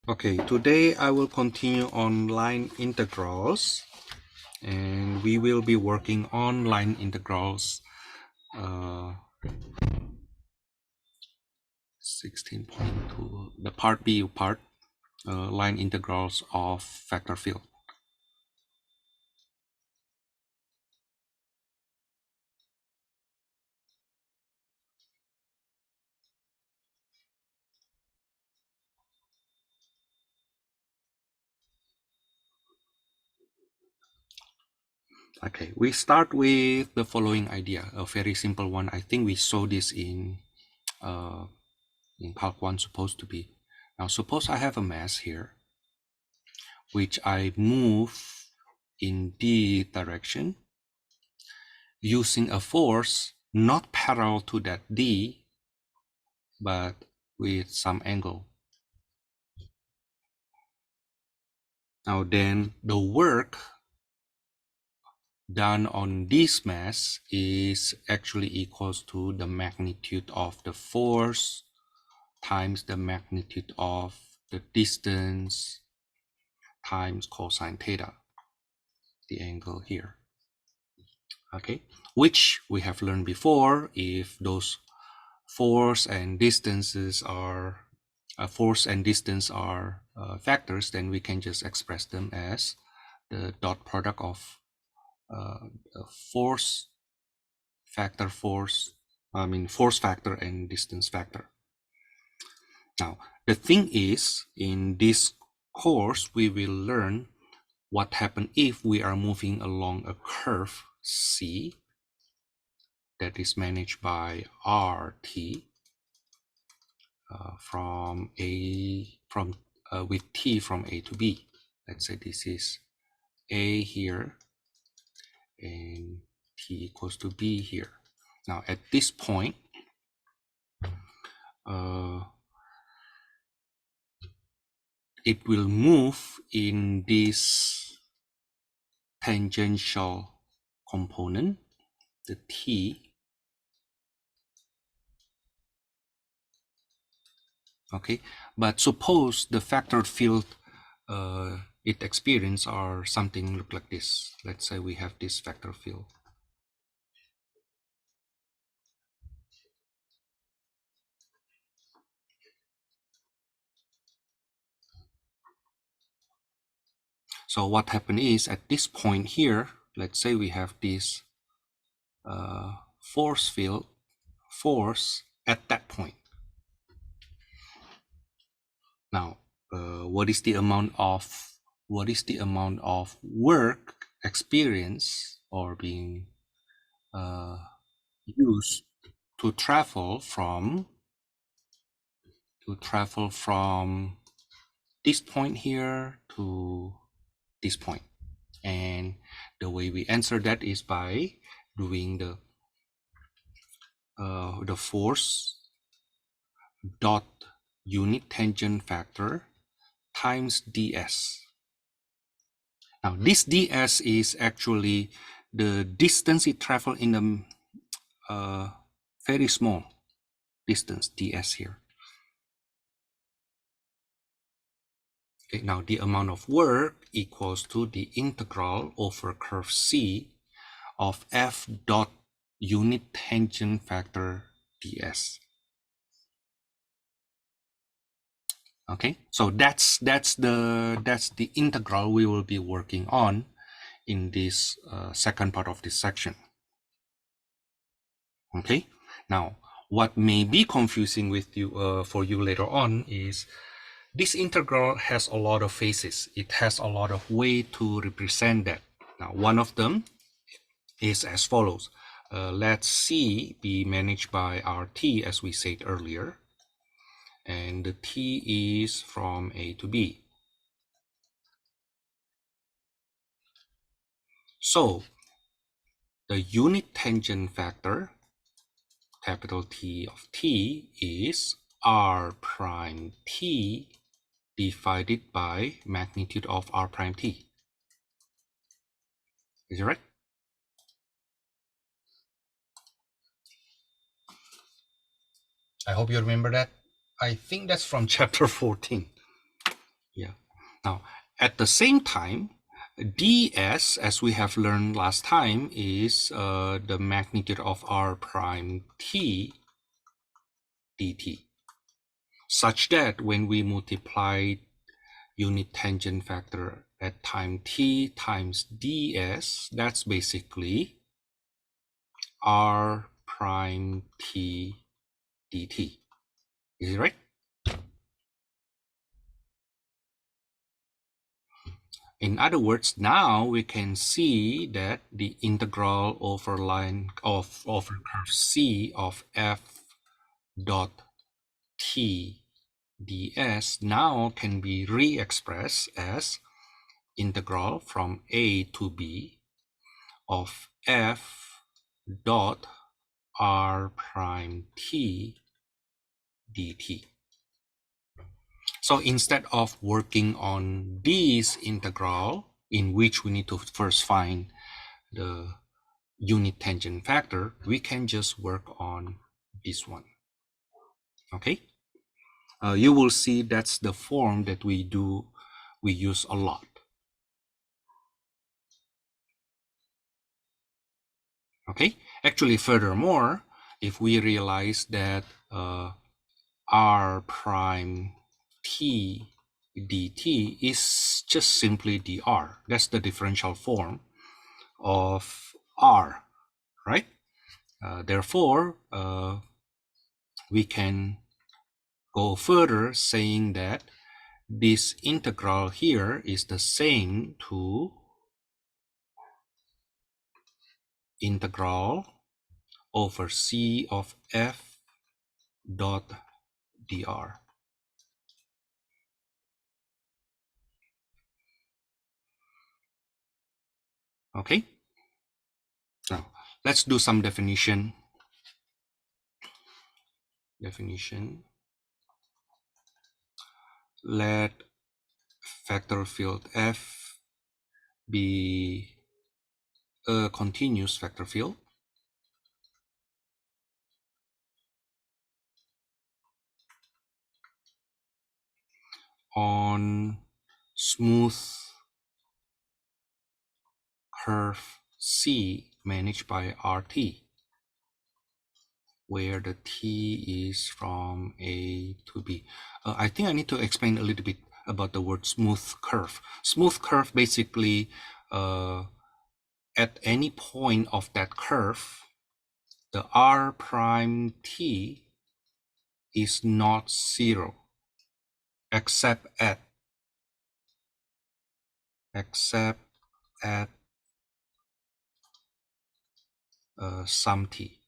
Okay, today I will continue on line integrals, and we will be working on line integrals 16.2, the part B part, line integrals of vector field. Okay, we start with the following idea, a very simple one. I think we saw this in part 1 supposed to be. Now suppose I have a mass here, which I move in the direction using a force not parallel to that d, but with some angle. Now then the work done on this mass is actually equals to the magnitude of the force times the magnitude of the distance times cosine theta, the angle here. Okay, which we have learned before. If those force and distances are factors, then we can just express them as the dot product of force factor and distance factor. Now the thing is, in this course we will learn what happens if we are moving along a curve C that is managed by RT with T from A to B. Let's say this is A here and T equals to B here. Now at this point, it will move in this tangential component, the T. Okay, but suppose the vector field it experience are something look like this. Let's say we have this vector field. So what happened is, at this point here, let's say we have this force at that point. Now, what is the amount of work experience or being used to travel from this point here to this point? And the way we answer that is by doing the force dot unit tangent factor times ds. Now this ds is actually the distance it traveled in the very small distance, ds here. Okay, now the amount of work equals to the integral over curve C of f dot unit tangent factor ds. Okay, so that's the integral we will be working on in this second part of this section. Okay, now what may be confusing with you for you later on is this integral has a lot of faces. It has a lot of way to represent that. Now one of them is as follows. Let C be managed by RT, as we said earlier, and the T is from A to B. So the unit tangent factor, capital T of T, is R prime T divided by magnitude of R prime T. Is it right? I hope you remember that. I think that's from chapter 14. Yeah. Now, at the same time, ds, as we have learned last time, is the magnitude of r prime t dt, such that when we multiply unit tangent factor at time t times ds, that's basically r prime t dt. Is it right? In other words, now we can see that the integral over line of over curve C of f dot t ds now can be re-expressed as integral from a to b of f dot r prime t dt. So instead of working on this integral, in which we need to first find the unit tangent factor, we can just work on this one. Okay, you will see that's the form that we use a lot. Okay, actually, furthermore, if we realize that r prime t dt is just simply dr, that's the differential form of r, right? Therefore, we can go further saying that this integral here is the same to integral over c of f dot dr. Okay, now let's do some definition. Let vector field f be a continuous vector field on smooth curve C managed by RT, where the T is from A to B. I think I need to explain a little bit about the word smooth curve. Smooth curve basically, at any point of that curve, the R prime T is not zero, except at some T.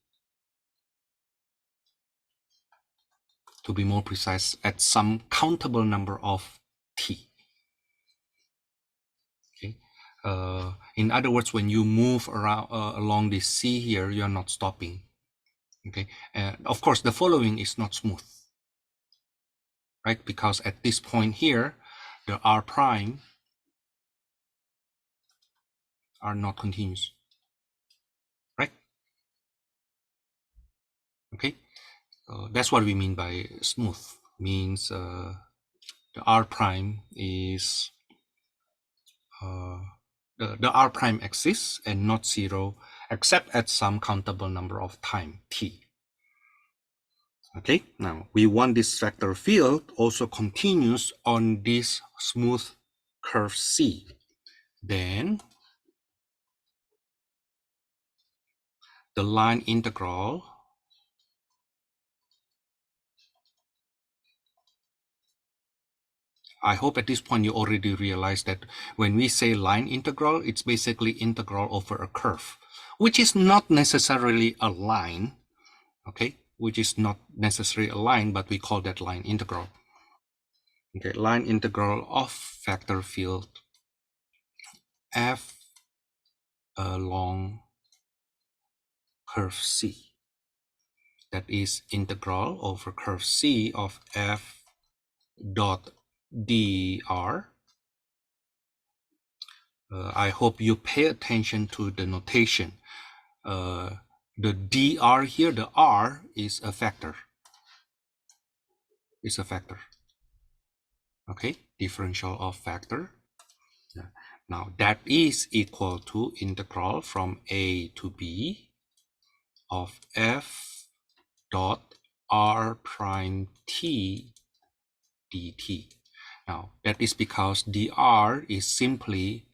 To be more precise, at some countable number of T. Okay. In other words, when you move around along this C here, you are not stopping. Okay. Of course, the following is not smooth, right? Because at this point here, the R prime are not continuous, right? Okay. That's what we mean by smooth. Means the R prime is the R prime exists and not zero, except at some countable number of time t. Okay, now we want this vector field also continues on this smooth curve C. Then the line integral I hope at this point you already realize that when we say line integral, it's basically integral over a curve, which is not necessarily a line, okay? Which is not necessarily a line, but we call that line integral. Okay, line integral of vector field f along curve C. That is integral over curve C of f dot dr. I hope you pay attention to the notation. The dr here, the r is a factor. It's a factor. Okay. differential of factor. Now that is equal to integral from a to b of f dot r prime t dt. Now that is because dr is simply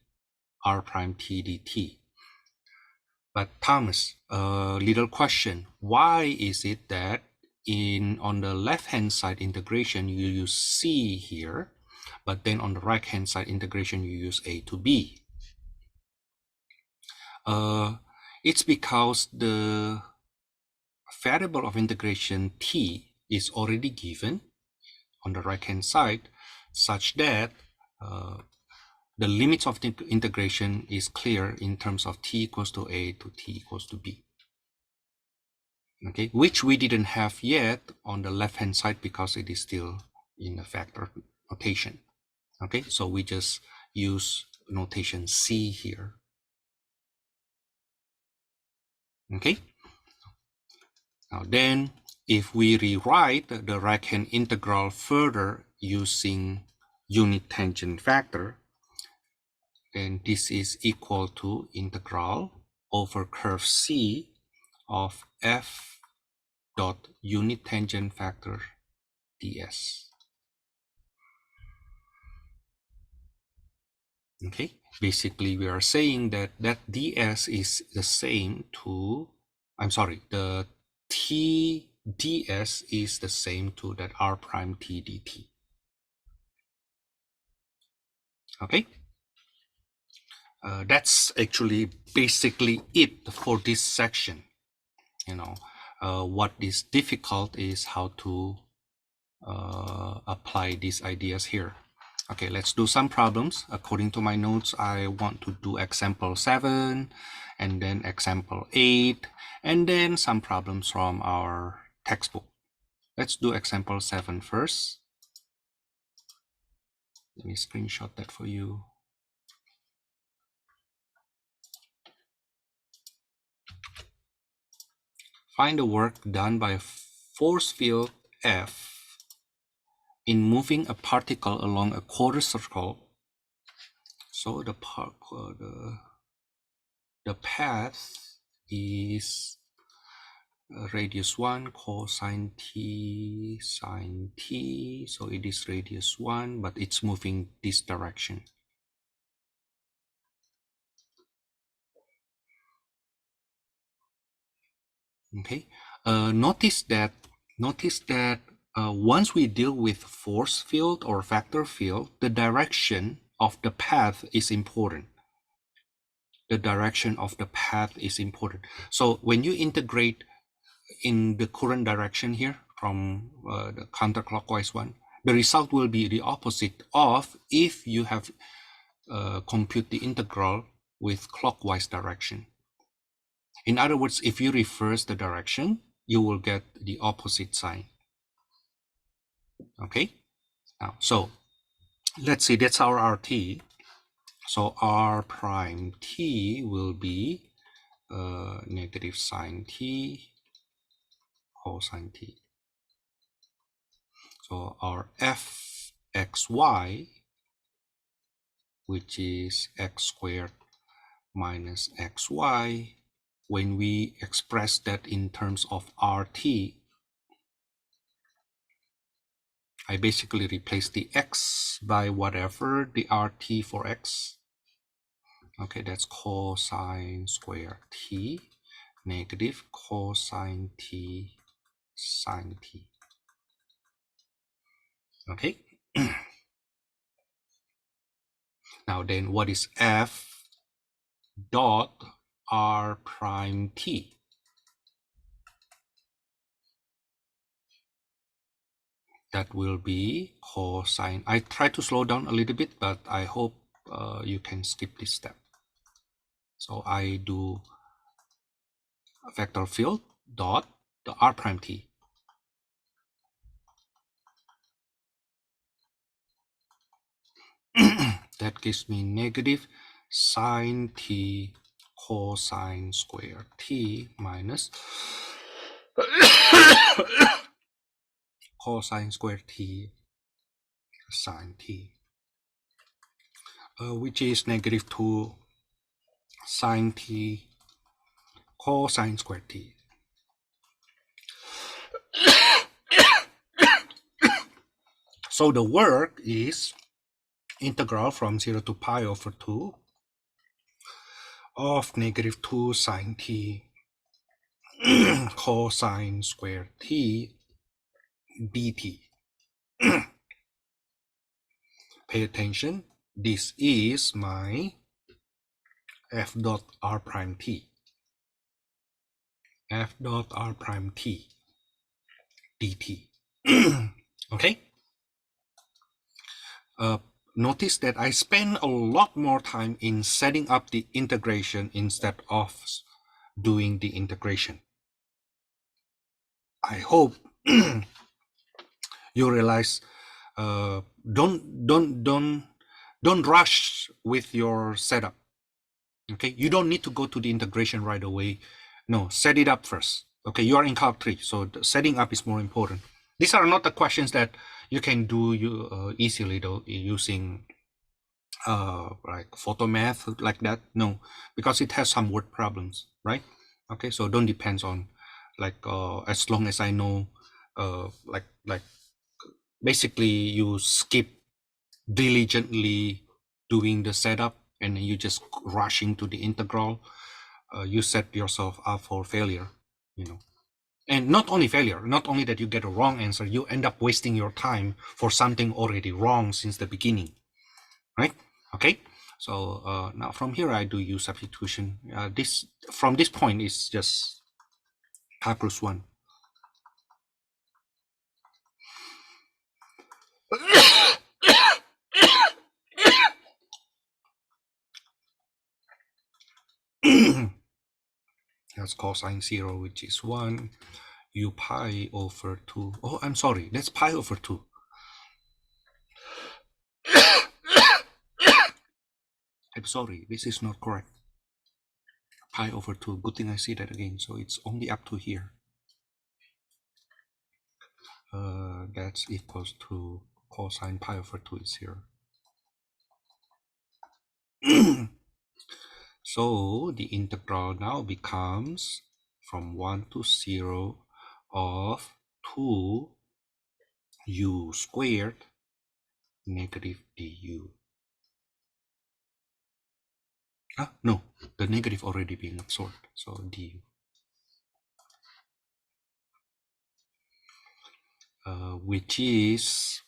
r prime t dt. But Thomas, a little question. Why is it that on the left-hand side integration, you use c here, but then on the right-hand side integration, you use a to b? It's because the variable of integration t is already given on the right-hand side, such that the limits of the integration is clear in terms of t equals to a to t equals to b. Okay, which we didn't have yet on the left-hand side because it is still in the factor notation. Okay, so we just use notation c here. Okay, now then if we rewrite the right-hand integral further using unit tangent factor, then this is equal to integral over curve c of f dot unit tangent factor ds. Okay, basically we are saying that ds is the same to, the t ds is the same to that r prime t dt. Okay, that's actually basically it for this section. What is difficult is how to apply these ideas here. Okay, let's do some problems. According to my notes, I want to do example 7 and then example 8 and then some problems from our textbook. Let's do example 7 first. Let me screenshot that for you. Find the work done by a force field F in moving a particle along a quarter circle. So the path is radius 1 cosine t sine t, so it is radius 1, but it's moving this direction. Okay, notice that once we deal with force field or vector field, the direction of the path is important. The direction of the path is important. So when you integrate in the current direction here from the counterclockwise one, the result will be the opposite of if you have compute the integral with clockwise direction. In other words, if you reverse the direction, you will get the opposite sign. Okay, now so let's see, that's our RT. So r prime t will be negative sine t cosine t. So our fxy, which is x squared minus xy, when we express that in terms of RT, I basically replace the x by whatever the RT for x. Okay, that's cosine square t negative cosine t sine t. Okay. Now then, what is f dot r prime t? That will be cosine. I try to slow down a little bit, but I hope you can skip this step. So I do vector field dot the r prime t. That gives me negative sine t cosine square t minus cosine square t sine t. which is -2 sine t cosine squared t. So the work is integral from 0 to pi over 2 of -2 sine t cosine squared t dt. Pay attention, this is my f dot r prime t. F dot r prime t dt. Okay? Notice that I spend a lot more time in setting up the integration instead of doing the integration. I hope you realize don't rush with your setup. Okay, you don't need to go to the integration right away. No, set it up first. Okay, you are in Calc 3, so the setting up is more important. These are not the questions that you can do easily though using like photo math like that. No, because it has some word problems, right? Okay, so don't depend on like as long as I know like basically you skip diligently doing the setup and then you just rushing to the integral, you set yourself up for failure, you know. And not only failure, not only that you get a wrong answer, you end up wasting your time for something already wrong since the beginning, right? Okay, so now from here I do use substitution. This from this point is just pi plus 1. That's cosine 0, which is 1, u pi over 2. Oh, I'm sorry, that's pi over 2. I'm sorry, this is not correct. Pi over 2, good thing I see that again, so it's only up to here. That's equals to cosine pi over 2 is here. So the integral now becomes from 1 to 0 of 2 u squared negative du. No, the negative already being absorbed, so du. Which is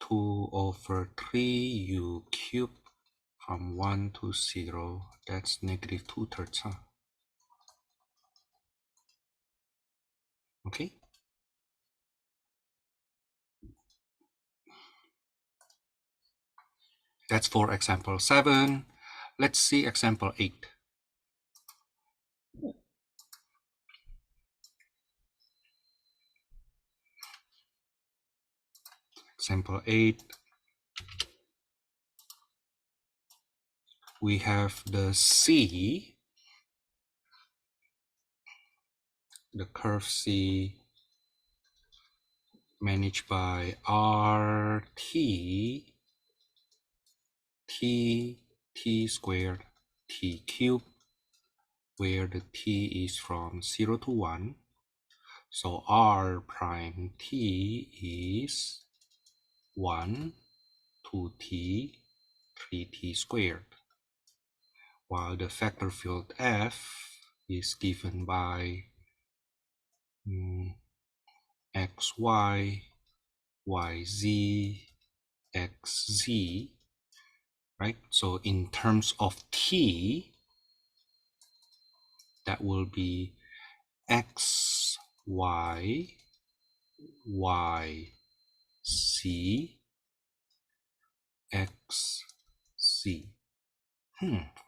2 over 3 u cubed from 1 to 0. That's negative 2/3, huh? Okay. That's for example 7. Let's see example 8. Example 8. We have the C, the curve C managed by RT, T squared, T cubed, where the T is from 0 to 1. So R prime T is 1, 2T, 3T squared. While the vector field F is given by XY, YZ, XZ, right? So in terms of T, that will be X, Y, Y, Z, X, Z.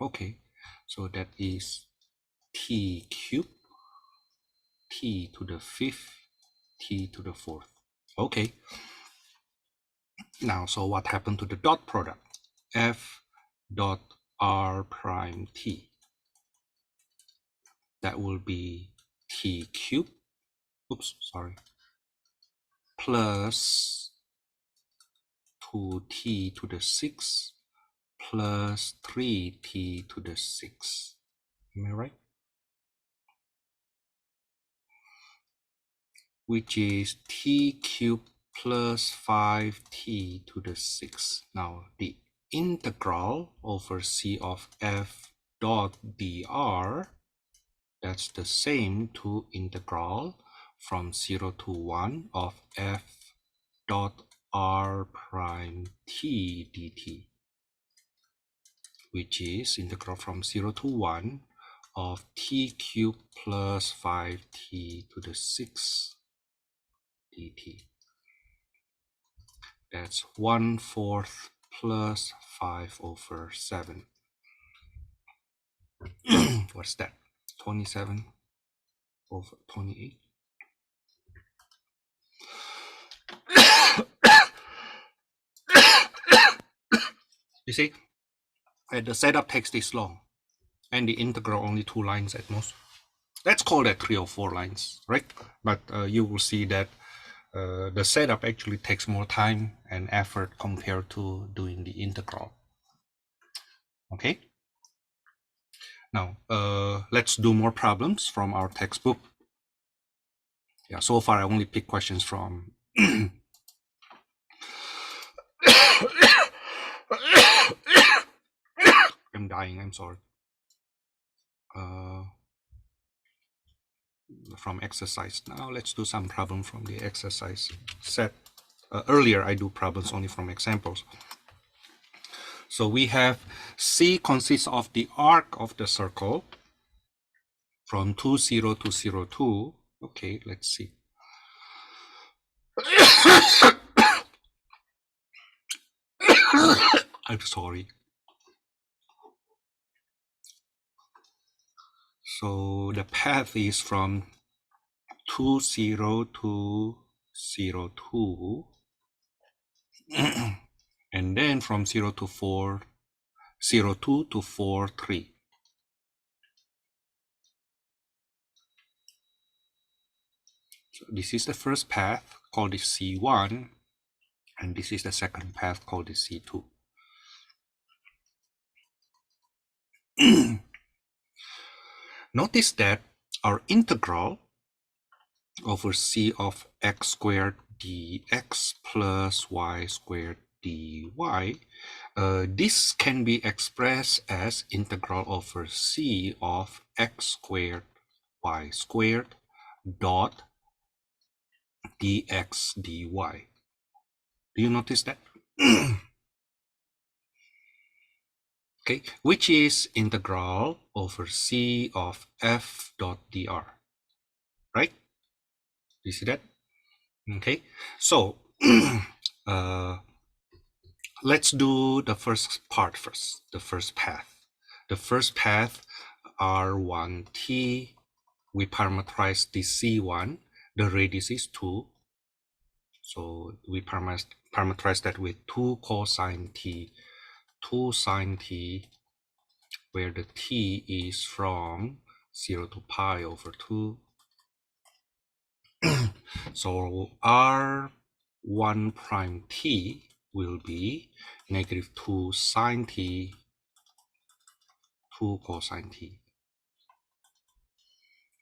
Okay, so that is T cubed, T to the 5th, T to the 4th. Okay, now so what happened to the dot product? F dot R prime T. That will be T cubed, oops, sorry, plus 2t to the 6 plus 3t to the 6. Am I right? Which is t cubed plus 5t to the 6. Now the integral over c of f dot dr, that's the same to integral from 0 to 1 of f dot r prime t dt, which is integral from 0 to 1 of t cubed plus 5t to the 6 dt. That's 1/4 plus 5 over 7. What's that? 27 over 28. You see, the setup takes this long, and the integral only 2 lines at most. Let's call that 3 or 4 lines, right? But you will see that the setup actually takes more time and effort compared to doing the integral. Okay. Now let's do more problems from our textbook. Yeah, so far I only pick questions from I'm dying, I'm sorry. From exercise. Now let's do some problem from the exercise set. Earlier I do problems only from examples. So we have C consists of the arc of the circle from 2, 0 to 0, 2. Okay, let's see. I'm sorry. So the path is from 2, 0 to 0, 2. And then from 0 to 4, 0, 2 to 4, 3. So this is the first path, called this C1, and this is the second path, called this C2. Notice that our integral over c of x squared dx plus y squared dy, this can be expressed as integral over c of x squared y squared dot dx dy. Do you notice that? Okay, which is integral over c of f dot dr, right? You see that? Okay, so let's do the first part first, the first path. The first path, r1t, we parameterize the c1, the radius is 2. So we parameterize that with 2 cosine t, 2 sine t, where the t is from 0 to pi over 2. So r1 prime t will be negative 2 sine t, 2 cosine t.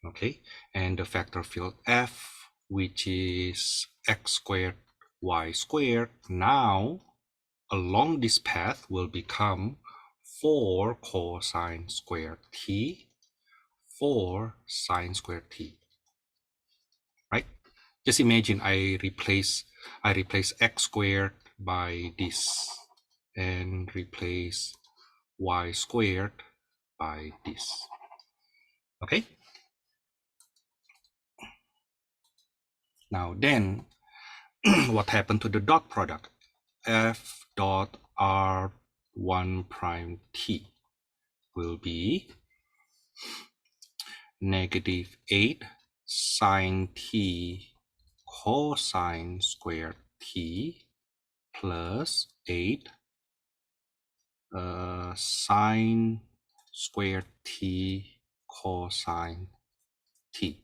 Okay, and the vector field f, which is x squared y squared, now along this path will become 4 cosine squared t, 4 sine squared t, right? Just imagine I replace x squared by this and replace y squared by this. Okay, now then what happened to the dot product? F dot r1 prime t will be negative 8 sine t cosine squared t plus 8 sine squared t cosine t.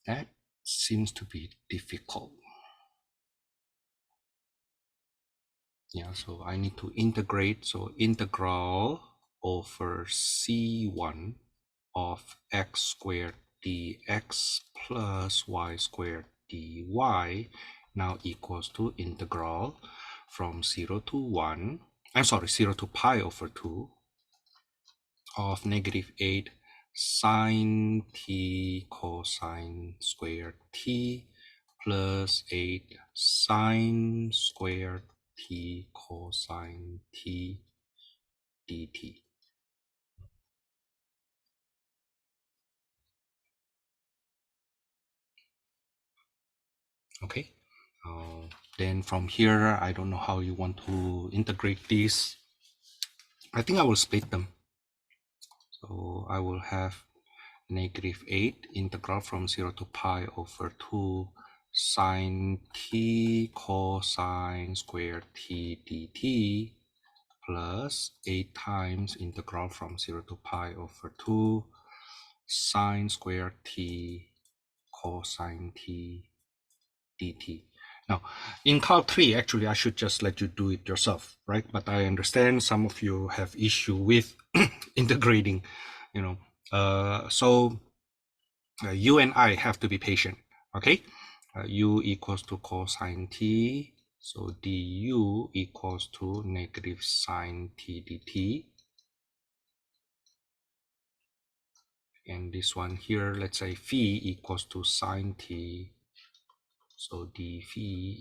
That seems to be difficult. Yeah, so I need to integrate. So integral over c1 of x squared dx plus y squared dy now equals to integral from 0 to 1. I'm sorry, 0 to pi over 2 of negative 8 sine t cosine squared t plus 8 sine squared t cosine t dt. Okay. Then from here, I don't know how you want to integrate this. I think I will split them. So I will have negative 8 integral from 0 to pi over 2 sine t cosine squared t dt plus 8 times integral from 0 to pi over 2 sine squared t cosine t dt. Now, in Calc 3, actually, I should just let you do it yourself, right? But I understand some of you have issue with integrating, you know. So you and I have to be patient, okay? U equals to cosine t, so du equals to negative sine t dt. And this one here, let's say phi equals to sine t, so d phi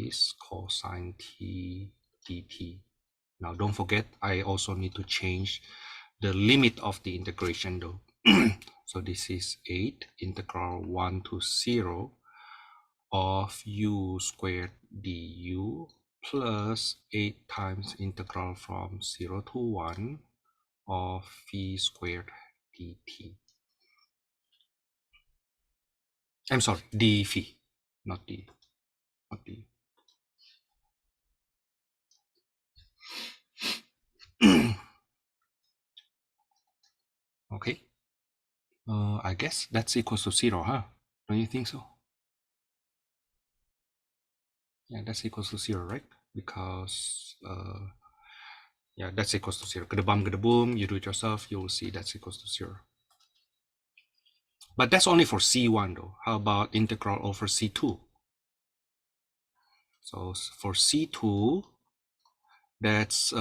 is cosine t dt. Now don't forget, I also need to change the limit of the integration though. So this is 8 integral 1 to 0 of u squared du plus 8 times integral from 0 to 1 of phi squared dt. I'm sorry, d phi, not d, not d. Okay, I guess that's equals to 0, huh? Don't you think so? Yeah, that's equals to 0, right? Because yeah, that's equals to 0. Boom, you do it yourself, you will see that's equals to 0. But that's only for C1 though. How about integral over C2? So for C2, that's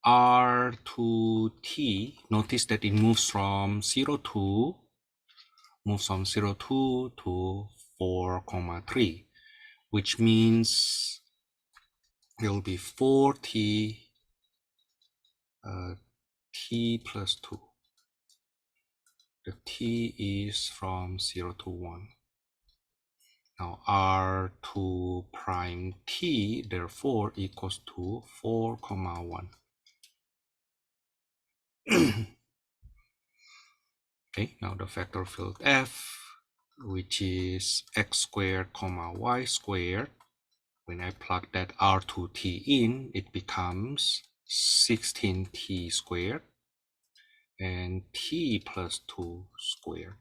R to T. Notice that it moves from 0 to 4, 3, which means there will be 4t t plus 2. The t is from 0 to 1. Now R2 prime t therefore equals to 4, 1. Okay, now the vector field F, which is x squared, y squared. When I plug that R2t in, it becomes 16t squared and t plus 2 squared.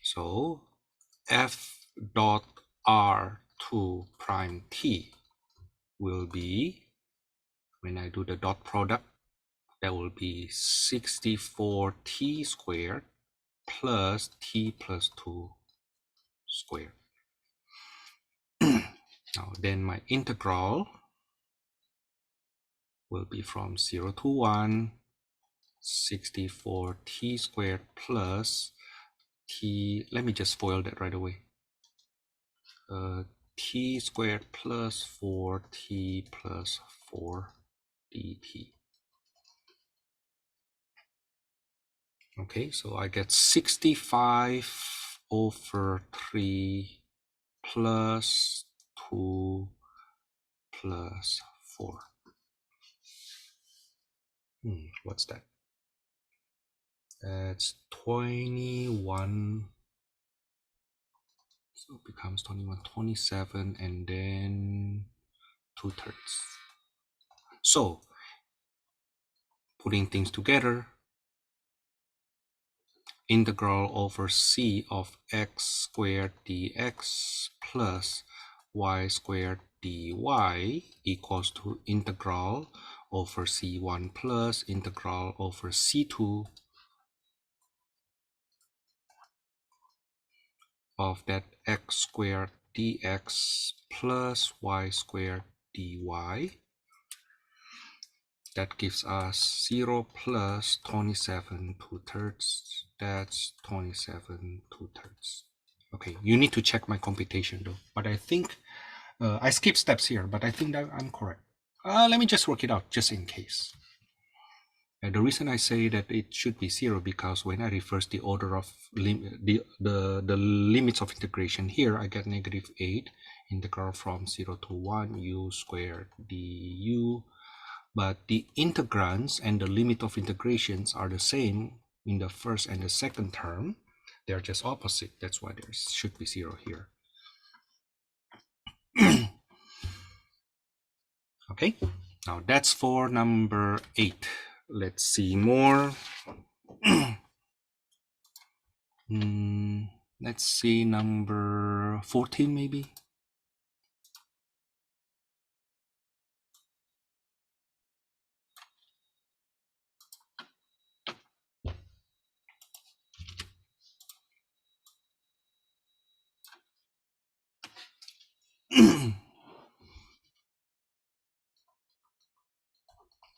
So F dot R2 prime t will be, when I do the dot product, that will be 64t squared plus t plus 2 squared. Now then my integral will be from 0 to 1, 64t squared plus t, let me just FOIL that right away. T squared plus 4t plus 4 dt. Okay, so I get 65 over 3 plus 2 plus 4. What's that? That's 21. So it becomes 21, 27, and then 2/3. So putting things together, integral over c of x squared dx plus y squared dy equals to integral over c1 plus integral over c2 of that x squared dx plus y squared dy. That gives us 0 plus 27 2/3. That's 27 2/3. Okay, you need to check my computation though, but I think I skipped steps here, but I think that I'm correct. Let me just work it out just in case. And the reason I say that it should be 0 because when I reverse the order of the limits of integration here, I get -8 integral from 0 to 1 u squared du. But the integrands and the limit of integrations are the same in the first and the second term. They're just opposite. That's why there should be 0 here. Okay, now that's for number 8. Let's see more. Let's see number 14 maybe.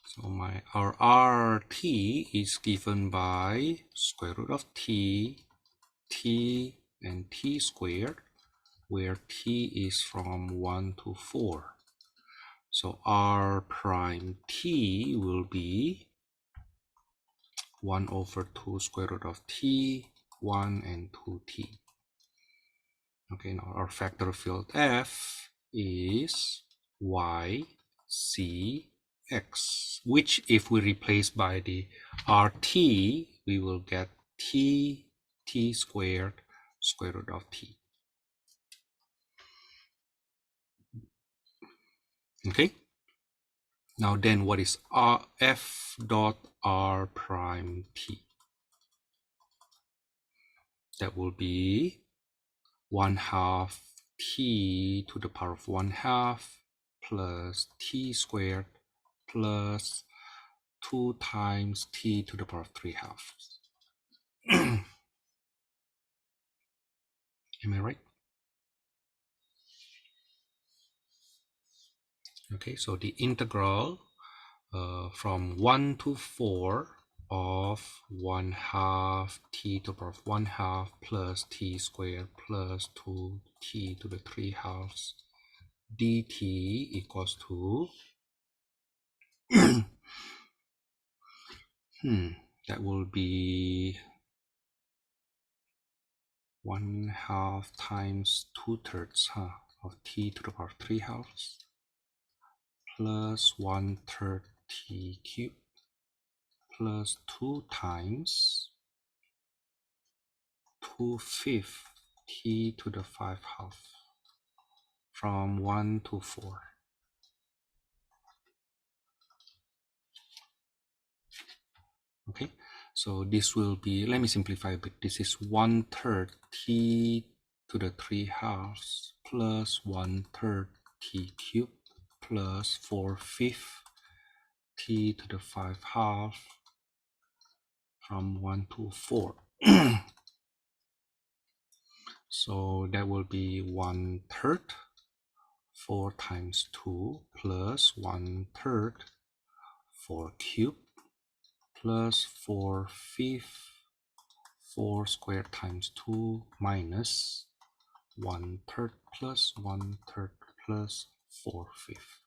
So our RT is given by square root of t, and t squared, where t is from 1 to 4. So r prime t will be 1 over 2 square root of t, 1 and 2t. Okay, now our vector field f is y, c, x, which if we replace by the rt, we will get t squared square root of t. Okay, now then what is f dot r prime t? That will be 1/2 t to the power of 1/2 plus t squared plus 2 times t to the power of 3/2. Am I right? Okay, so the integral from 1 to 4 of 1/2 t to the power of 1/2 plus t squared plus 2t to the 3/2 dt equals to that will be 1/2 times 2/3 of t to the power of 3/2 plus 1/3 t cubed plus 2 times 2/5 t to the 5/2 from 1 to 4. Okay, so this will be, let me simplify a bit. This is 1/3 t to the 3/2 plus 1/3 t cubed plus 4/5 t to the 5/2 from 1 to 4. So that will be 1/3 4 times 2 plus 1/3 4 cubed plus 4/5 4 squared times 2 minus 1/3 plus 1/3 plus 4/5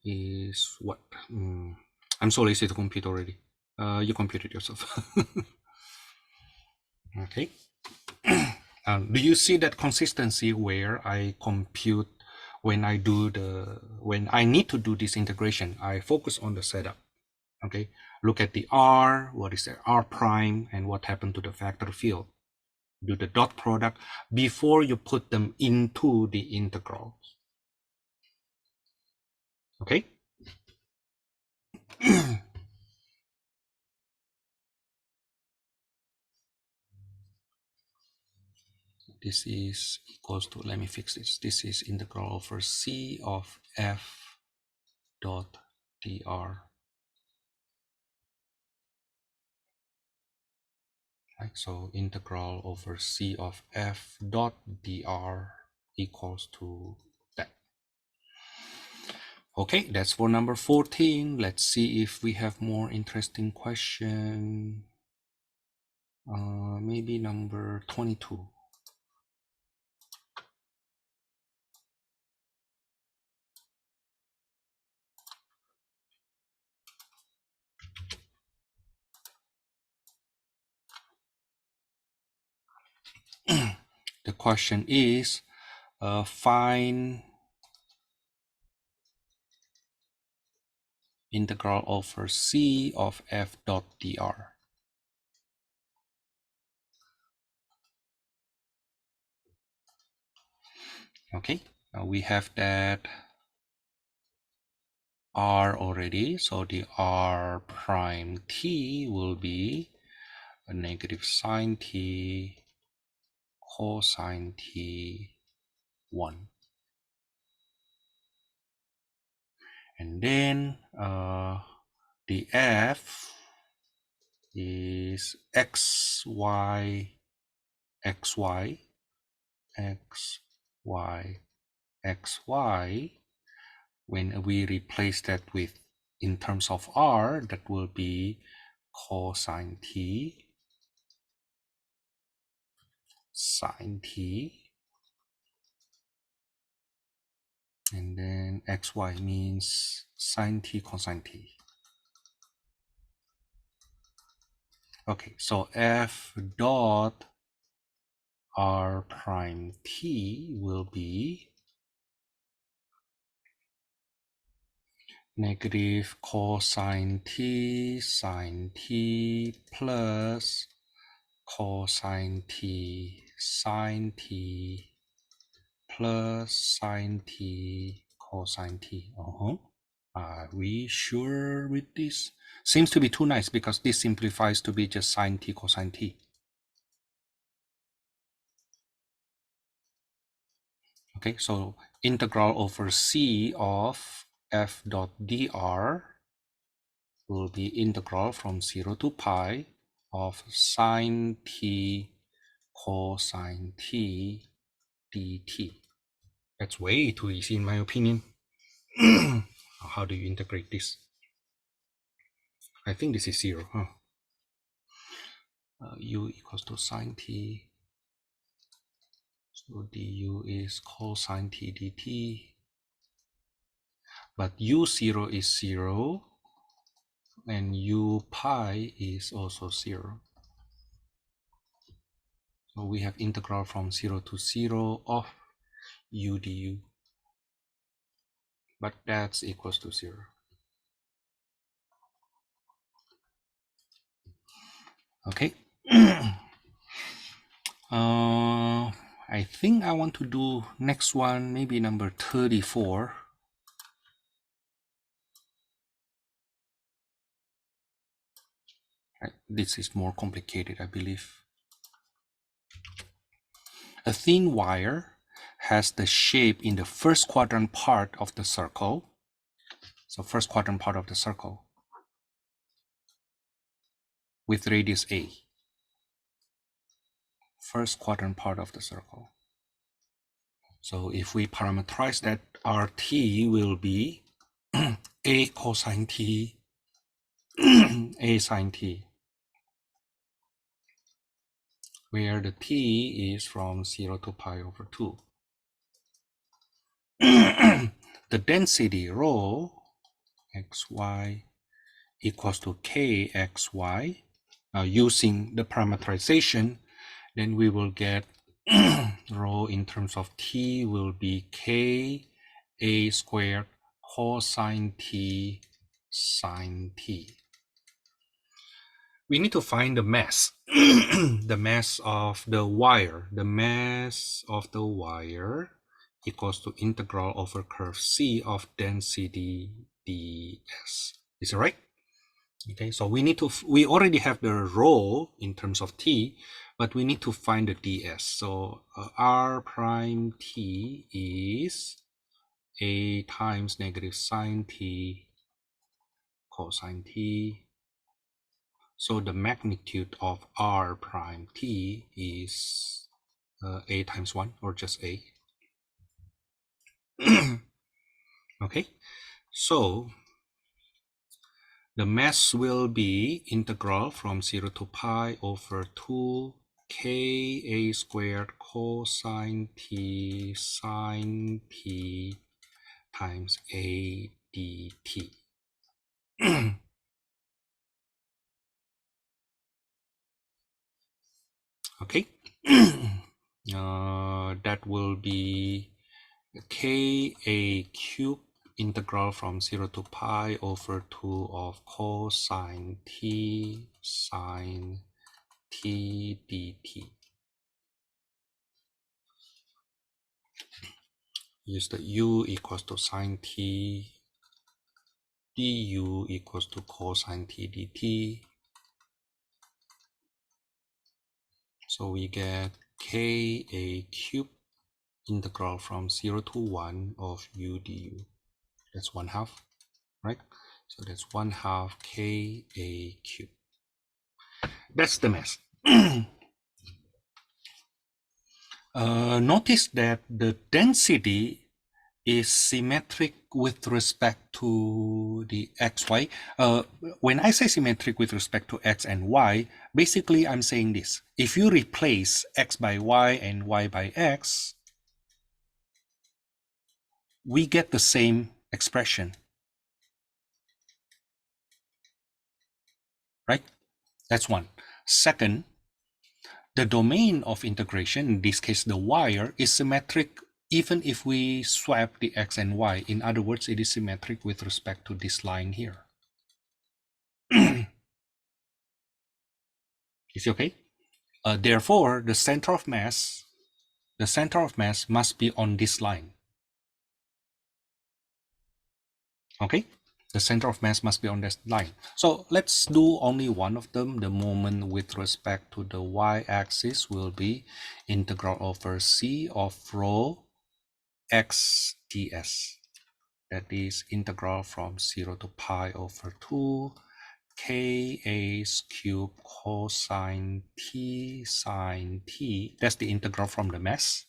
is what? I'm so lazy to compute already. You compute it yourself. Okay. Do you see that consistency where I compute when I need to do this integration? I focus on the setup. Okay, look at the r, what is the r prime, and what happened to the vector field. Do the dot product before you put them into the integral. Okay. This is equals to, let me fix this. This is integral over c of f dot dr. Right, so integral over c of f dot dr equals to that. Okay, that's for number 14. Let's see if we have more interesting question. Maybe number 22. The question is, find integral over c of f dot dr. Okay, we have that r already, so the r prime t will be a negative sine t cosine t 1. And then the f is xy, xy, xy, xy. When we replace that with in terms of r, that will be cosine t, sine t, and then xy means sine t cosine t. Okay, so f dot r prime t will be negative cosine t sine t plus cosine t sine t plus sine t cosine t. Are we sure with this? Seems to be too nice because this simplifies to be just sine t cosine t. Okay, so integral over c of f dot dr will be integral from 0 to pi of sine t cosine t dt. That's way too easy in my opinion. How do you integrate this? I think this is 0, huh? U equals to sine t. So du is cosine t dt. But u0 is 0. And u pi is also 0. So we have integral from 0 to 0 of u du. But that's equals to 0. Okay. I think I want to do next one, maybe number 34. Right. This is more complicated, I believe. A thin wire has the shape in the first quadrant part of the circle. So first quadrant part of the circle with radius a. First quadrant part of the circle. So if we parameterize that, RT will be a cosine t, a sine t, where the t is from 0 to pi over 2. The density rho xy equals to kxy. Using the parameterization, then we will get rho in terms of t will be k a squared cosine t sine t. We need to find the mass, the mass of the wire. The mass of the wire equals to integral over curve C of density ds. Is it right? Okay, so we already have the rho in terms of t, but we need to find the ds. So r prime t is a times negative sine t cosine t. So the magnitude of r prime t is a times 1, or just a. Okay, so the mass will be integral from 0 to pi over 2 k a squared cosine t sine t times a dt. Okay, that will be k a cube integral from 0 to pi over 2 of cosine t sine t dt. Use the u equals to sine t du equals to cosine t dt. So we get k a cube integral from 0 to 1 of u du. That's 1/2, right? So that's 1/2 k a cube. That's the mass. Notice that the density is symmetric with respect to the xy. When I say symmetric with respect to x and y, basically I'm saying this. If you replace x by y and y by x, we get the same expression, right? That's one. Second, the domain of integration, in this case the wire, is symmetric even if we swap the x and y. In other words, it is symmetric with respect to this line here. Is it okay? Therefore, the center of mass must be on this line. Okay? The center of mass must be on this line. So let's do only one of them. The moment with respect to the y-axis will be integral over c of rho x ds. That is integral from 0 to pi over 2 k a cubed cosine t sine t. That's the integral from the mass,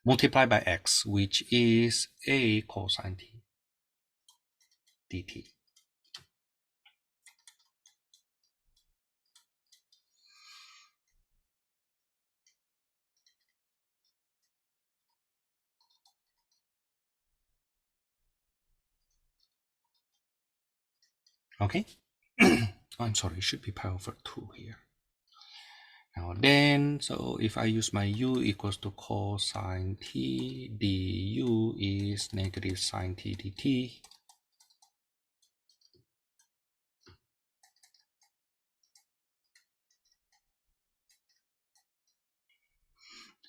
multiplied by x, which is a cosine t dt. Okay? I'm sorry, it should be pi over 2 here. Now then, so if I use my u equals to cosine t, du is negative sine t dt.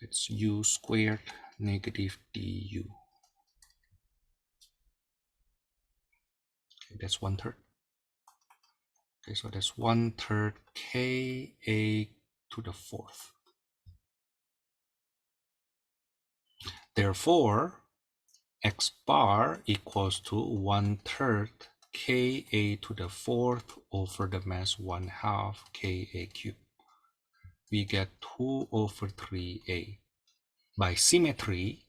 It's u squared negative du. Okay, that's 1/3. Okay, so that's 1/3 k a to the 4th. Therefore, x bar equals to 1/3 k a to the 4th over the mass 1/2 k a cubed. We get 2 over 3a. By symmetry,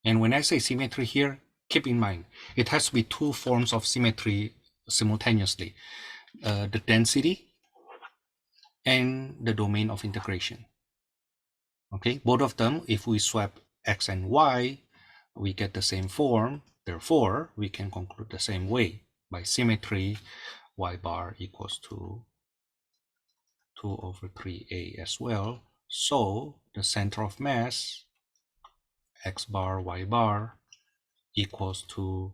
and when I say symmetry here, keep in mind, it has to be two forms of symmetry simultaneously. The density and the domain of integration. Okay, both of them, if we swap x and y, we get the same form. Therefore, we can conclude the same way. By symmetry, y bar equals to 2 over 3a as well. So the center of mass, x bar, y bar, equals to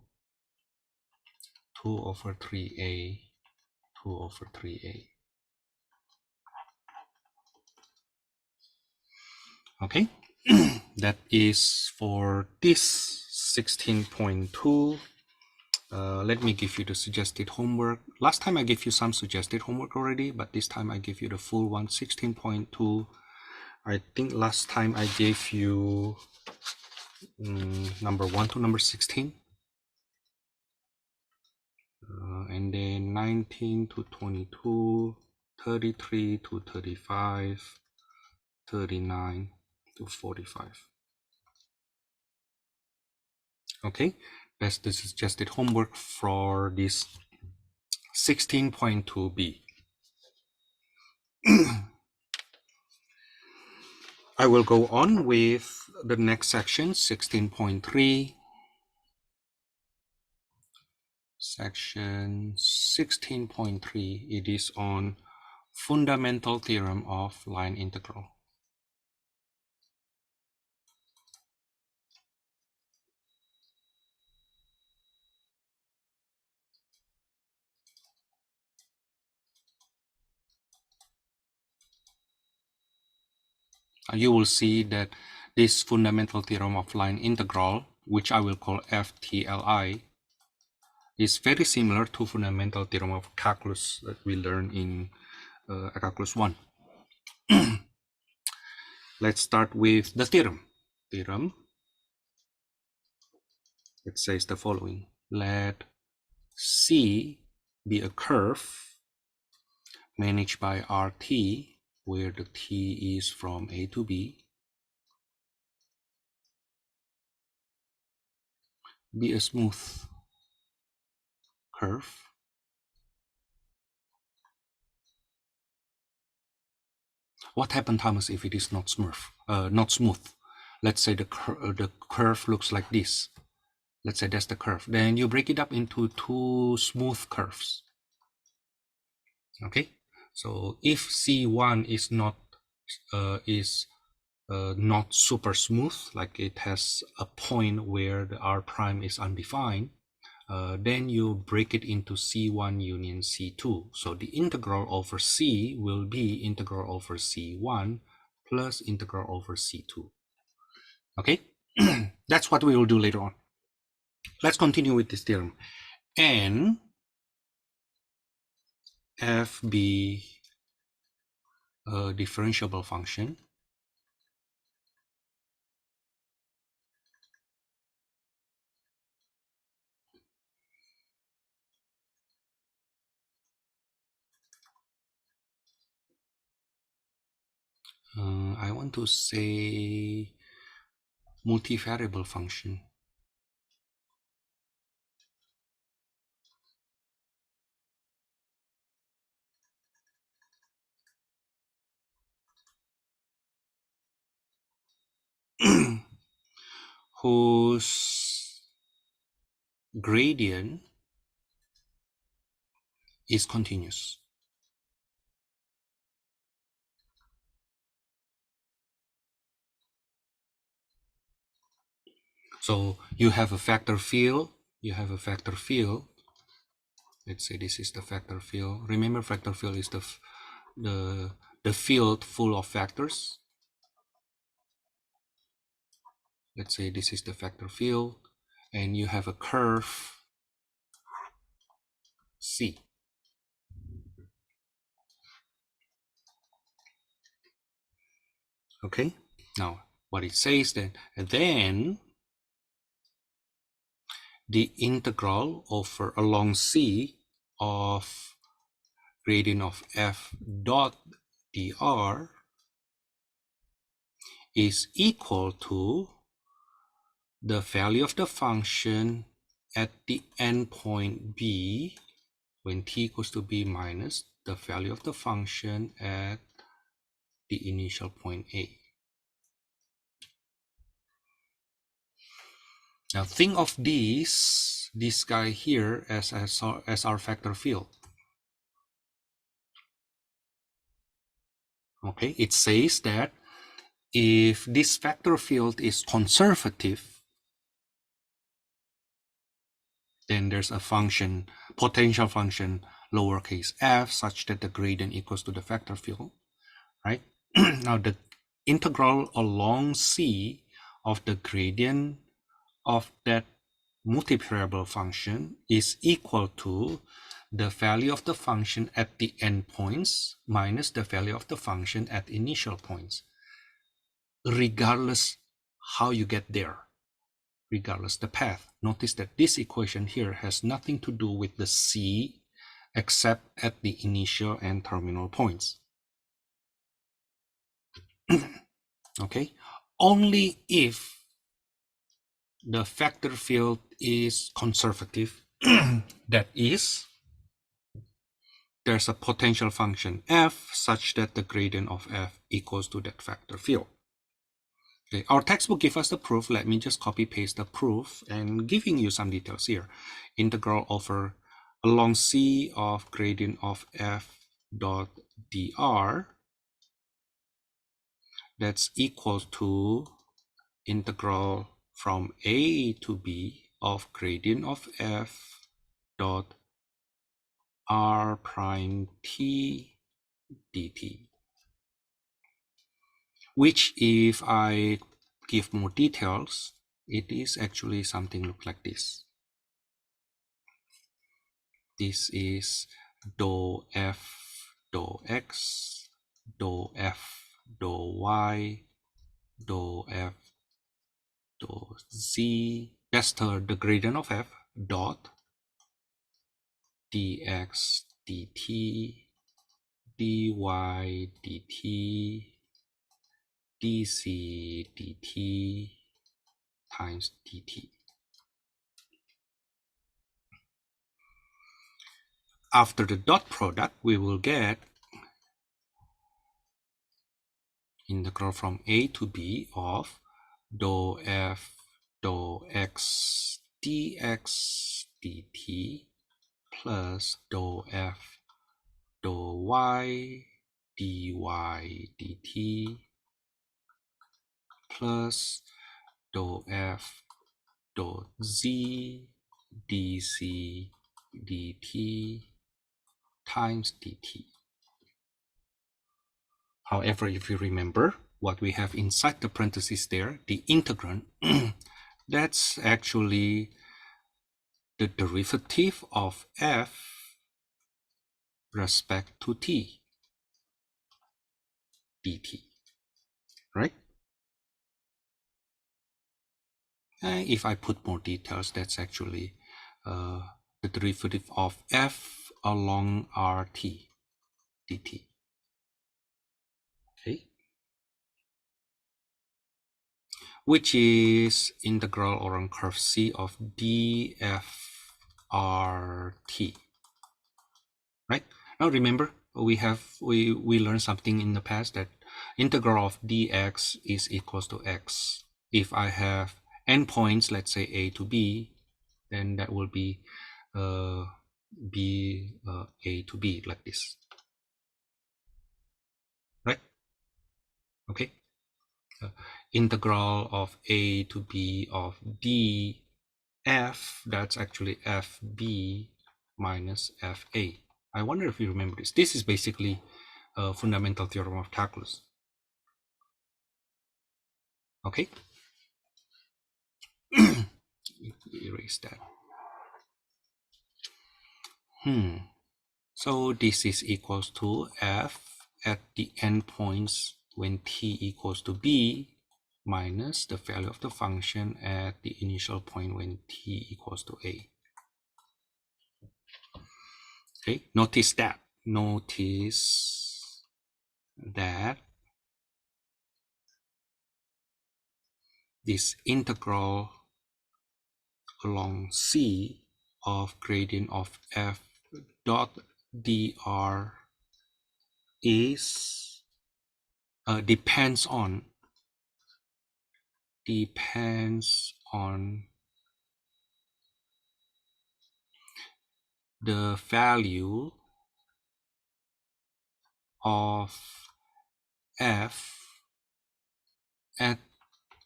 2 over 3a, 2 over 3a. Okay, that is for this 16.2. Let me give you the suggested homework. Last time I gave you some suggested homework already, but this time I give you the full one, 16.2. I think last time I gave you number 1 to number 16. And then 19 to 22, 33 to 35, 39 to 45. Okay, that's the suggested homework for this 16.2b. I will go on with the next section, 16.3. Section 16.3, it is on fundamental theorem of line integral. You will see that this fundamental theorem of line integral, which I will call FTLI, is very similar to fundamental theorem of calculus that we learned in calculus 1. Let's start with the theorem. It says the following: let C be a curve managed by RT, where the T is from A to B, be a smooth curve. What happens, Thomas, if it is not smooth? Let's say the curve looks like this. Let's say that's the curve. Then you break it up into two smooth curves. Okay. So if C1 is not super smooth, like it has a point where the R prime is undefined, then you break it into C1 union C2. So the integral over C will be integral over C1 plus integral over C2. Okay, that's what we will do later on. Let's continue with this theorem. And f be a differentiable function I want to say multivariable function whose gradient is continuous. So you have a vector field. Let's say this is the vector field. Remember, vector field is the field full of vectors. Let's say this is the vector field, and you have a curve C. Okay. Now, what it says then, and then the integral over along C of gradient of f dot dr is equal to the value of the function at the endpoint b when t equals to b minus the value of the function at the initial point a. Now think of this guy here as our vector field. Okay, it says that if this vector field is conservative, then there's a function, potential function, lowercase f, such that the gradient equals to the vector field, right? Now integral along C of the gradient of that multivariable function is equal to the value of the function at the endpoints minus the value of the function at initial points, regardless how you get there, regardless the path. Notice that this equation here has nothing to do with the C except at the initial and terminal points. Okay, only if the vector field is conservative, that is, there's a potential function f such that the gradient of f equals to that vector field. Okay, our textbook gives us the proof. Let me just copy paste the proof and giving you some details here. Integral over along C of gradient of f dot dr, that's equal to integral from a to b of gradient of f dot r prime t dt, which if I give more details, it is actually something look like this. This is dou f dou x, dou f dou y, dou f dou z, that's the gradient of f dot dx dt dy dt dc dt times dt. After the dot product, we will get integral from a to b of dou f dou x dx dt plus dou f dou y dy dt plus dou f dou z dc dt times dt. However, if you remember what we have inside the parentheses there, the integrand, that's actually the derivative of f respect to t dt, right? If I put more details, that's actually the derivative of f along rt dt. Okay, which is integral along curve C of df rt, right? Now remember, we learned something in the past that integral of dx is equals to x. If I have endpoints, let's say a to b, then that will be a to b like this, right? Okay. Integral of a to b of df, that's actually fb minus fa. I wonder if you remember this. This is basically a fundamental theorem of calculus. Okay. Erase that. So this is equals to f at the endpoints when t equals to b minus the value of the function at the initial point when t equals to a. Okay, notice that this integral along C of gradient of f dot dr is depends on the value of f at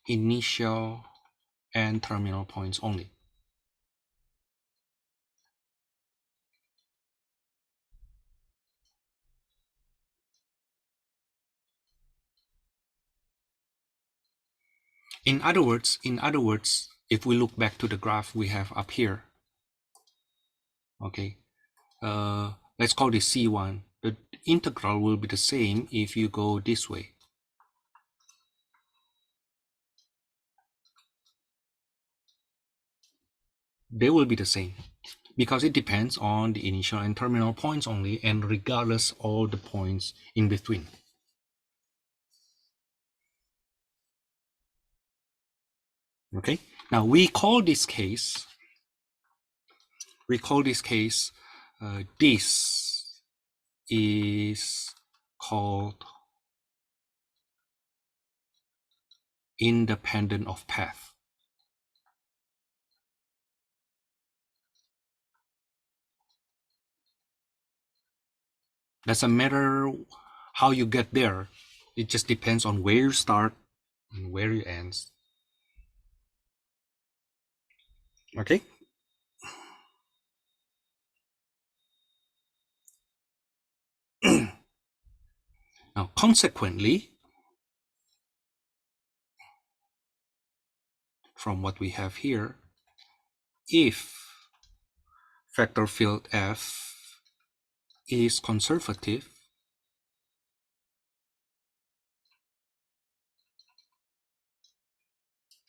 initial and terminal points only. In other words, if we look back to the graph we have up here, okay, let's call this C1. The integral will be the same if you go this way. They will be the same because it depends on the initial and terminal points only, and regardless all the points in between. Okay, now we call this case this is called independent of path. Doesn't matter how you get there, it just depends on where you start and where you end. Okay, now consequently, from what we have here, if vector field F is conservative,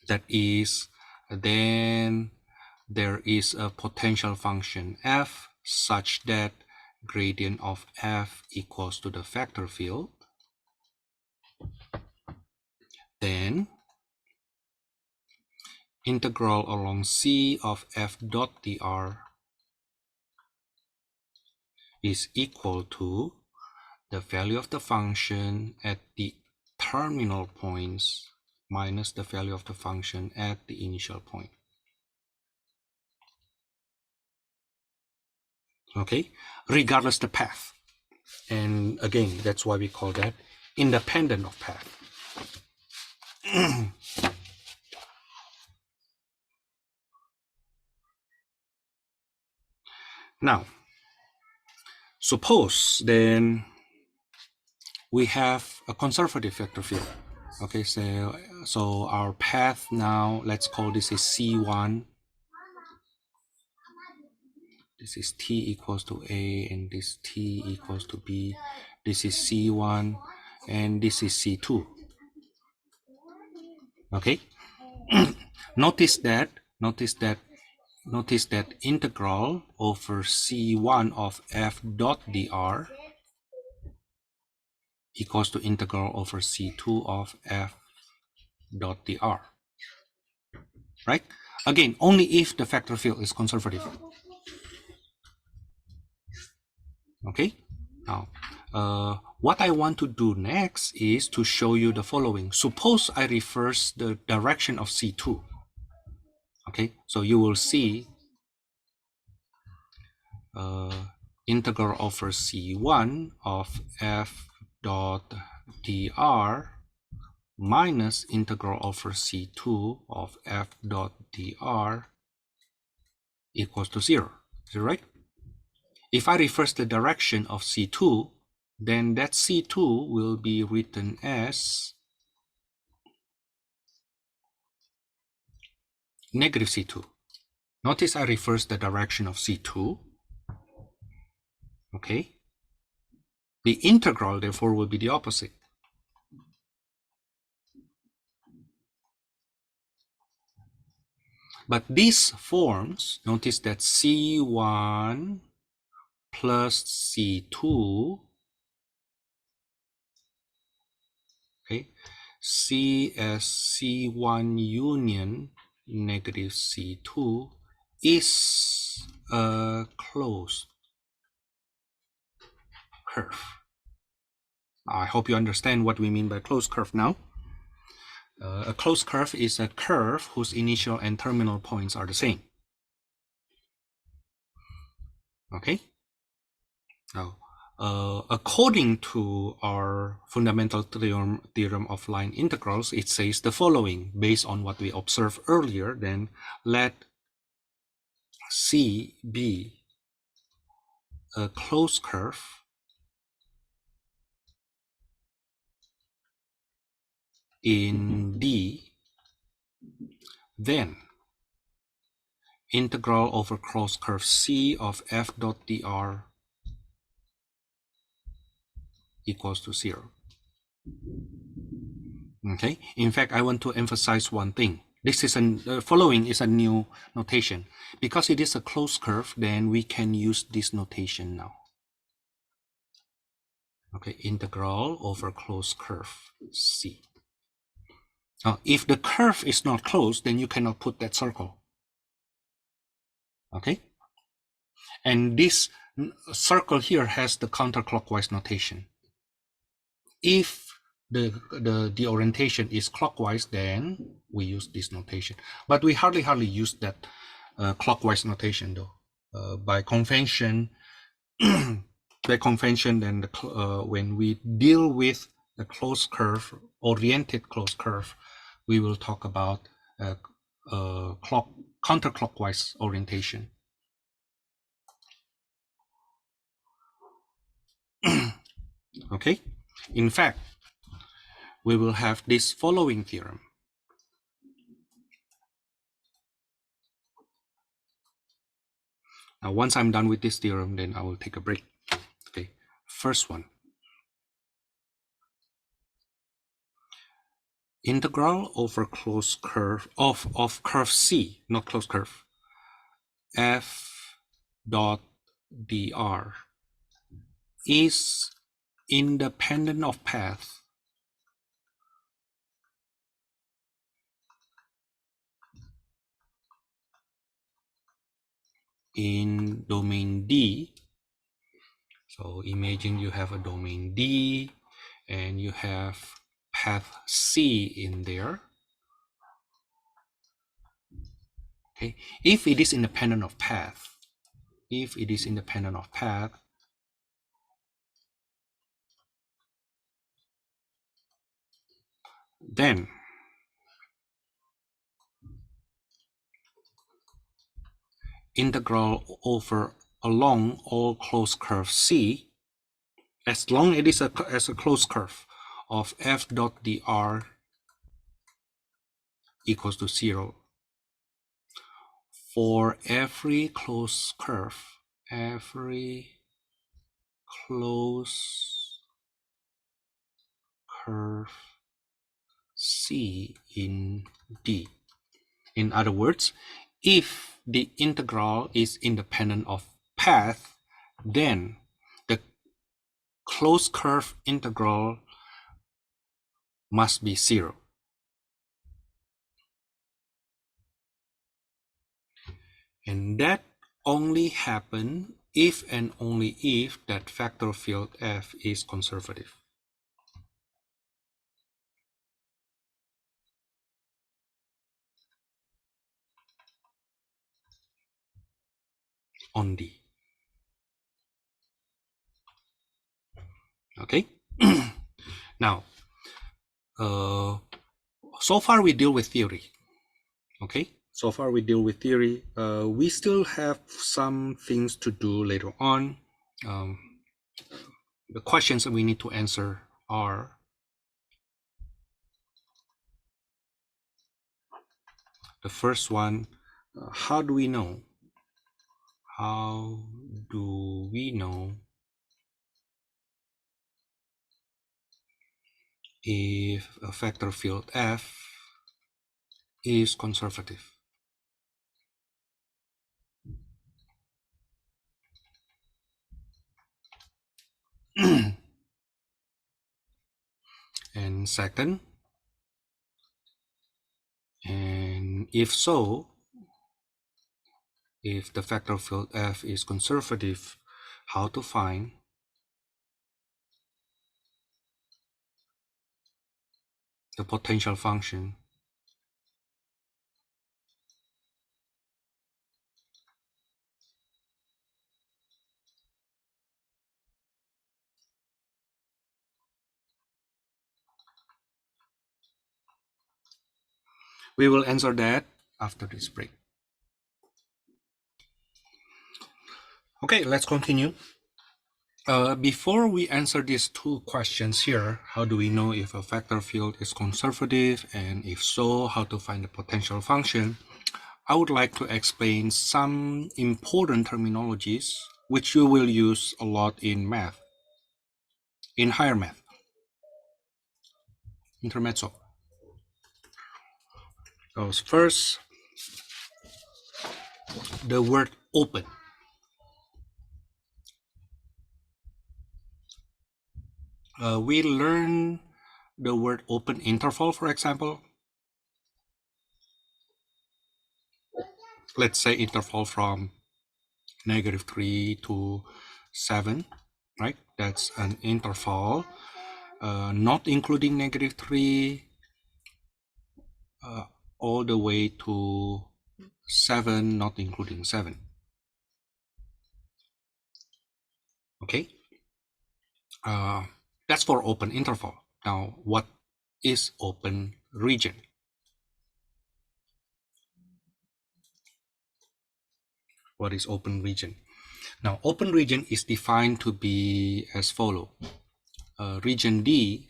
that is, then there is a potential function F such that gradient of F equals to the vector field. Then integral along C of F dot dr is equal to the value of the function at the terminal points minus the value of the function at the initial point. Okay, regardless the path. And again, that's why we call that independent of path. Now, suppose then we have a conservative vector field. Okay, so our path now, let's call this is C1. This is T equals to A, and this T equals to B. This is C1, and this is C2. Okay. Notice that integral over C1 of F dot dr equals to integral over C2 of F dot dr. Right? Again, only if the vector field is conservative. Okay. Now, what I want to do next is to show you the following. Suppose I reverse the direction of C2. Okay, so you will see integral over C1 of F dot dr minus integral over C2 of F dot dr equals to 0. Is it right? If I reverse the direction of C2, then that C2 will be written as negative C2. Notice I reverse the direction of C2. Okay. The integral, therefore, will be the opposite. But these forms, notice that C1 plus C2, okay, C as C1 union negative C2 is a closed curve. I hope you understand what we mean by closed curve now. A closed curve is a curve whose initial and terminal points are the same. Okay. Now, according to our fundamental theorem of line integrals, it says the following. Based on what we observed earlier, then let C be a closed curve in D then integral over closed curve C of f dot dr equals to 0. Okay, in fact, I want to emphasize one thing. This is following is a new notation. Because it is a closed curve, then we can use this notation now. Okay, integral over closed curve C. Now, if the curve is not closed, then you cannot put that circle. Okay, and this circle here has the counterclockwise notation. If the orientation is clockwise, then we use this notation. But we hardly use that clockwise notation though. By convention, then when we deal with the closed curve, oriented closed curve, we will talk about counterclockwise orientation. Okay, in fact, we will have this following theorem. Now, once I'm done with this theorem, then I will take a break. Okay, first one. Integral over closed curve of curve C, not closed curve, f dot dr is independent of path in domain D. So imagine you have a domain D and you have path C in there. Okay, if it is independent of path, then integral over along all closed curve C, as long as it is as a closed curve, of f dot dr equals to 0 for every closed curve, C in D. In other words, if the integral is independent of path, then the closed curve integral must be 0. And that only happens if and only if that vector field f is conservative. On D. Okay. Now, so far we deal with theory. Okay. So far we deal with theory. We still have some things to do later on. The questions that we need to answer are: the first one, how do we know if a vector field f is conservative? And second, and if so, if the vector field f is conservative, how to find the potential function We will answer that after this break. Okay, let's continue. Before we answer these two questions here, how do we know if a vector field is conservative, and if so, how to find the potential function? I would like to explain some important terminologies which you will use a lot in math, in higher math, intermezzo. So first, the word open. We learn the word open interval, for example. Let's say interval from -3 to 7, right? That's an interval, not including -3, all the way to 7, not including 7. Okay, that's for open interval. Now, what is open region? What is open region? Now, open region is defined to be as follow. Region D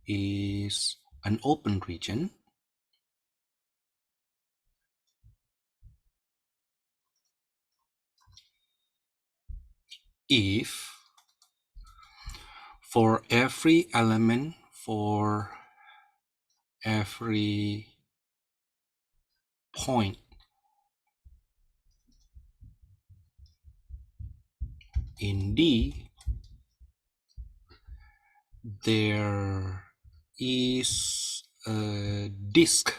is an open region if for every element, for every point in D, there is a disk.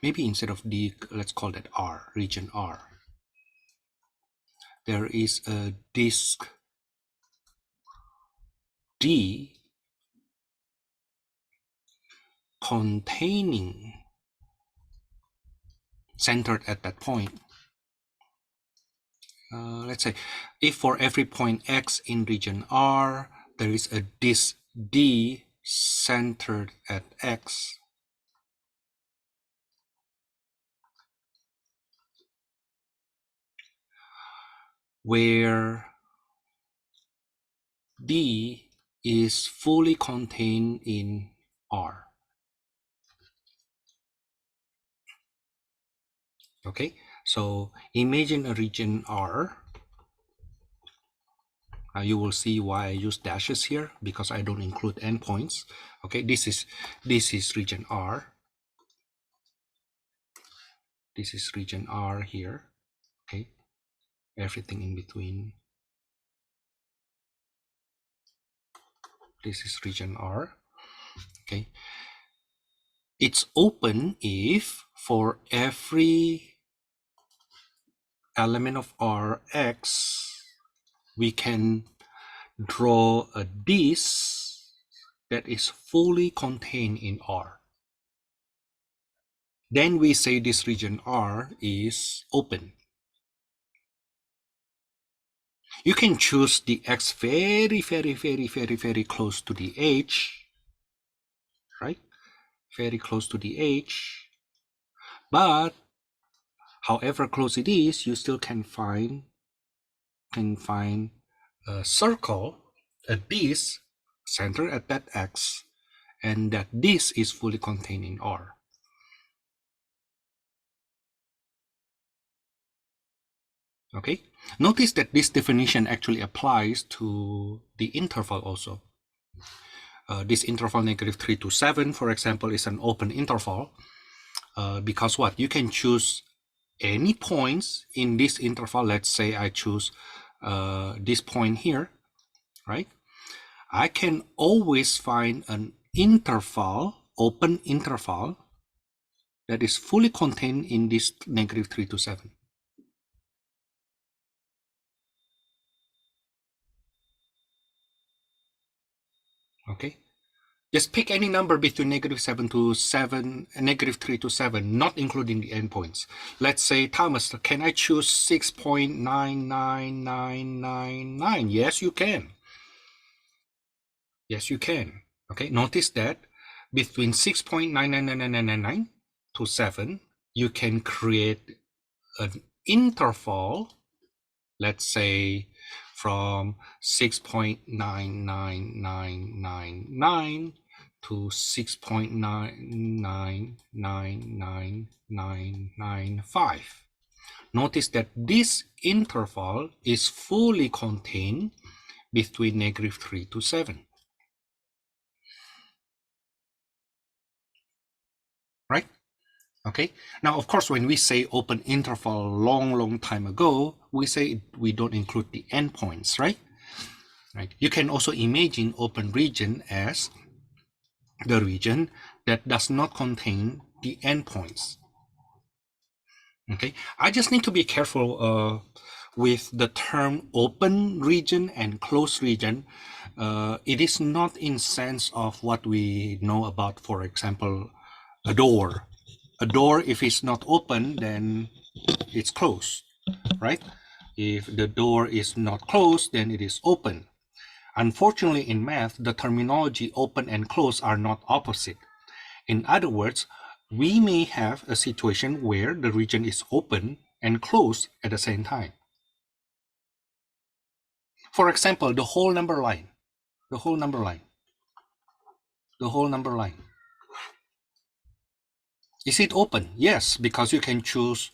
Maybe instead of D, let's call that R, region R. There is a disk D containing, centered at that point. Let's say if for every point X in region R, there is a disk D centered at X, where D is fully contained in R. Okay, so imagine a region R. You will see why I use dashes here, because I don't include endpoints. Okay, this is region R. This is region R here. Okay, everything in between. This is region R. Okay, it's open if for every element of Rx, we can draw a disk that is fully contained in R. Then we say this region R is open. You can choose the X very, very, very, very, very close to the H, right? Very close to the H. But however close it is, you still can find a circle, a disk centered at that X, and that disk is fully contained in R. Okay, notice that this definition actually applies to the interval also. This interval -3 to 7, for example, is an open interval because what? You can choose any points in this interval. Let's say I choose this point here, right? I can always find an interval, open interval, that is fully contained in this -3 to 7. Okay, just pick any number between -7 to 7, -3 to 7, not including the endpoints. Let's say, Thomas, can I choose 6.99999? Yes, you can. Yes, you can. Okay, notice that between 6.99999 to 7, you can create an interval, let's say from 6.99999 to 6.9999995. Notice that this interval is fully contained between -3 to 7. Right? Okay. Now, of course, when we say open interval long time ago, we say we don't include the endpoints, right? Right. You can also imagine open region as the region that does not contain the endpoints. Okay. I just need to be careful with the term open region and closed region. It is not in sense of what we know about, for example, a door. A door, if it's not open, then it's closed, right? If the door is not closed, then it is open. Unfortunately, in math, the terminology open and closed are not opposite. In other words, we may have a situation where the region is open and closed at the same time. For example, the whole number line, the whole number line, the whole number line. Is it open? Yes, because you can choose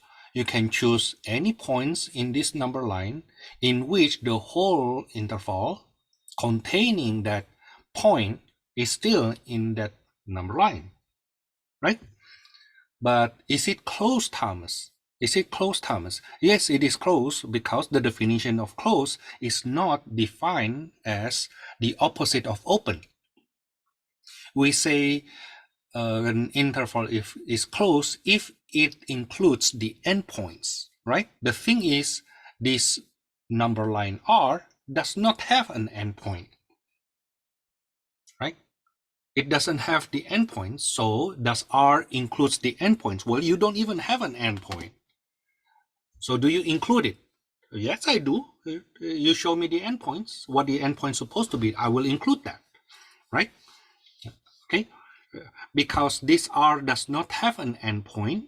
any points in this number line in which the whole interval containing that point is still in that number line, right? But is it closed, Thomas? Is it closed, Thomas? Yes, it is closed because the definition of closed is not defined as the opposite of open. We say an interval is closed if it includes the endpoints, right? The thing is, this number line R does not have an endpoint, right? It doesn't have the endpoint, so does R includes the endpoints? Well, you don't even have an endpoint. So do you include it? Yes, I do. You show me the endpoints, what the endpoint's supposed to be. I will include that, right? Okay, because this R does not have an endpoint,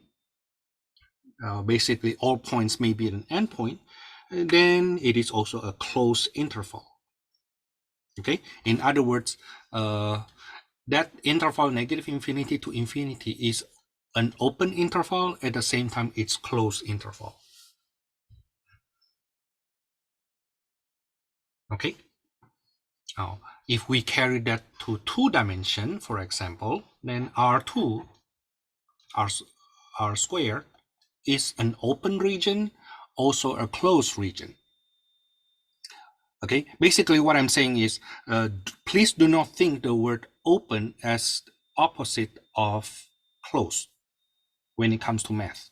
basically all points may be an endpoint, then it is also a closed interval. Okay, in other words, that interval -infinity to infinity is an open interval, at the same time it's closed interval. Okay, now if we carry that to 2 dimension, for example, then R2, R squared, is an open region, also a closed region. Okay, basically what I'm saying is, please do not think the word open as opposite of closed when it comes to math.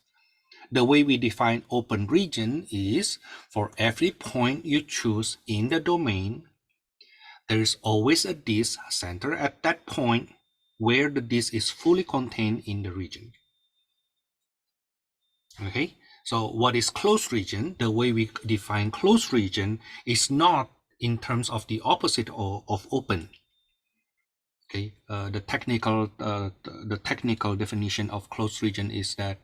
The way we define open region is, for every point you choose in the domain, there is always a disk center at that point where the disk is fully contained in the region. Okay, so what is closed region? The way we define closed region is not in terms of the opposite of open. Okay, the technical definition of closed region is that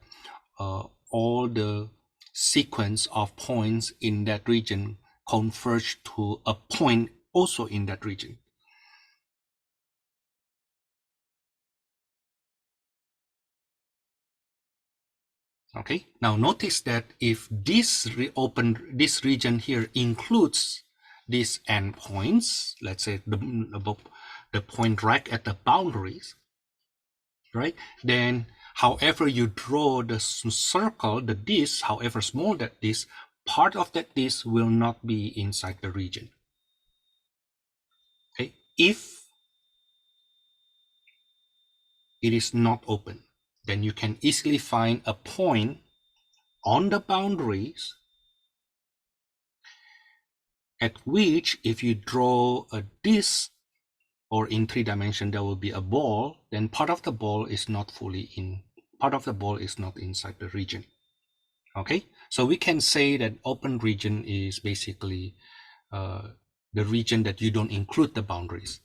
all the sequence of points in that region converge to a point also in that region. Okay, now notice that if this region here includes these endpoints, let's say the point right at the boundaries, right? Then however you draw the circle, the disk, however small that disk, part of that disk will not be inside the region. Okay, if it is not open, then you can easily find a point on the boundaries at which, if you draw a disk, or in 3 dimensions there will be a ball, then part of the ball is not inside the region. Okay, so we can say that open region is basically the region that you don't include the boundaries.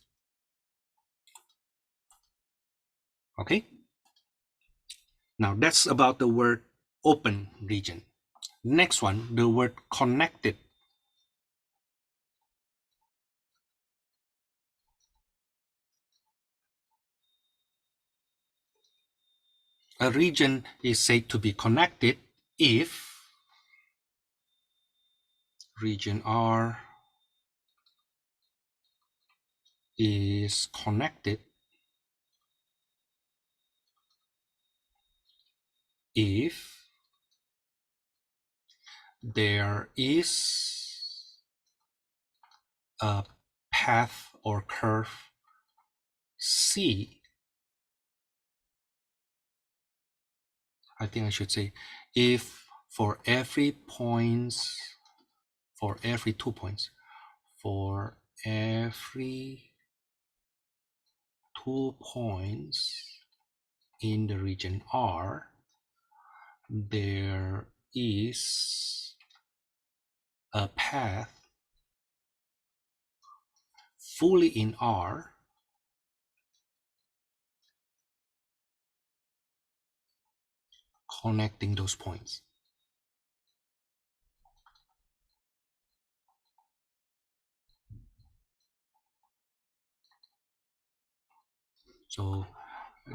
Okay, Now that's about the word open region. Next one, the word connected. A region is said to be connected if region R is connected if there is a path or curve C. I think I should say if for every 2 points, for every 2 points in the region R, there is a path fully in R connecting those points. So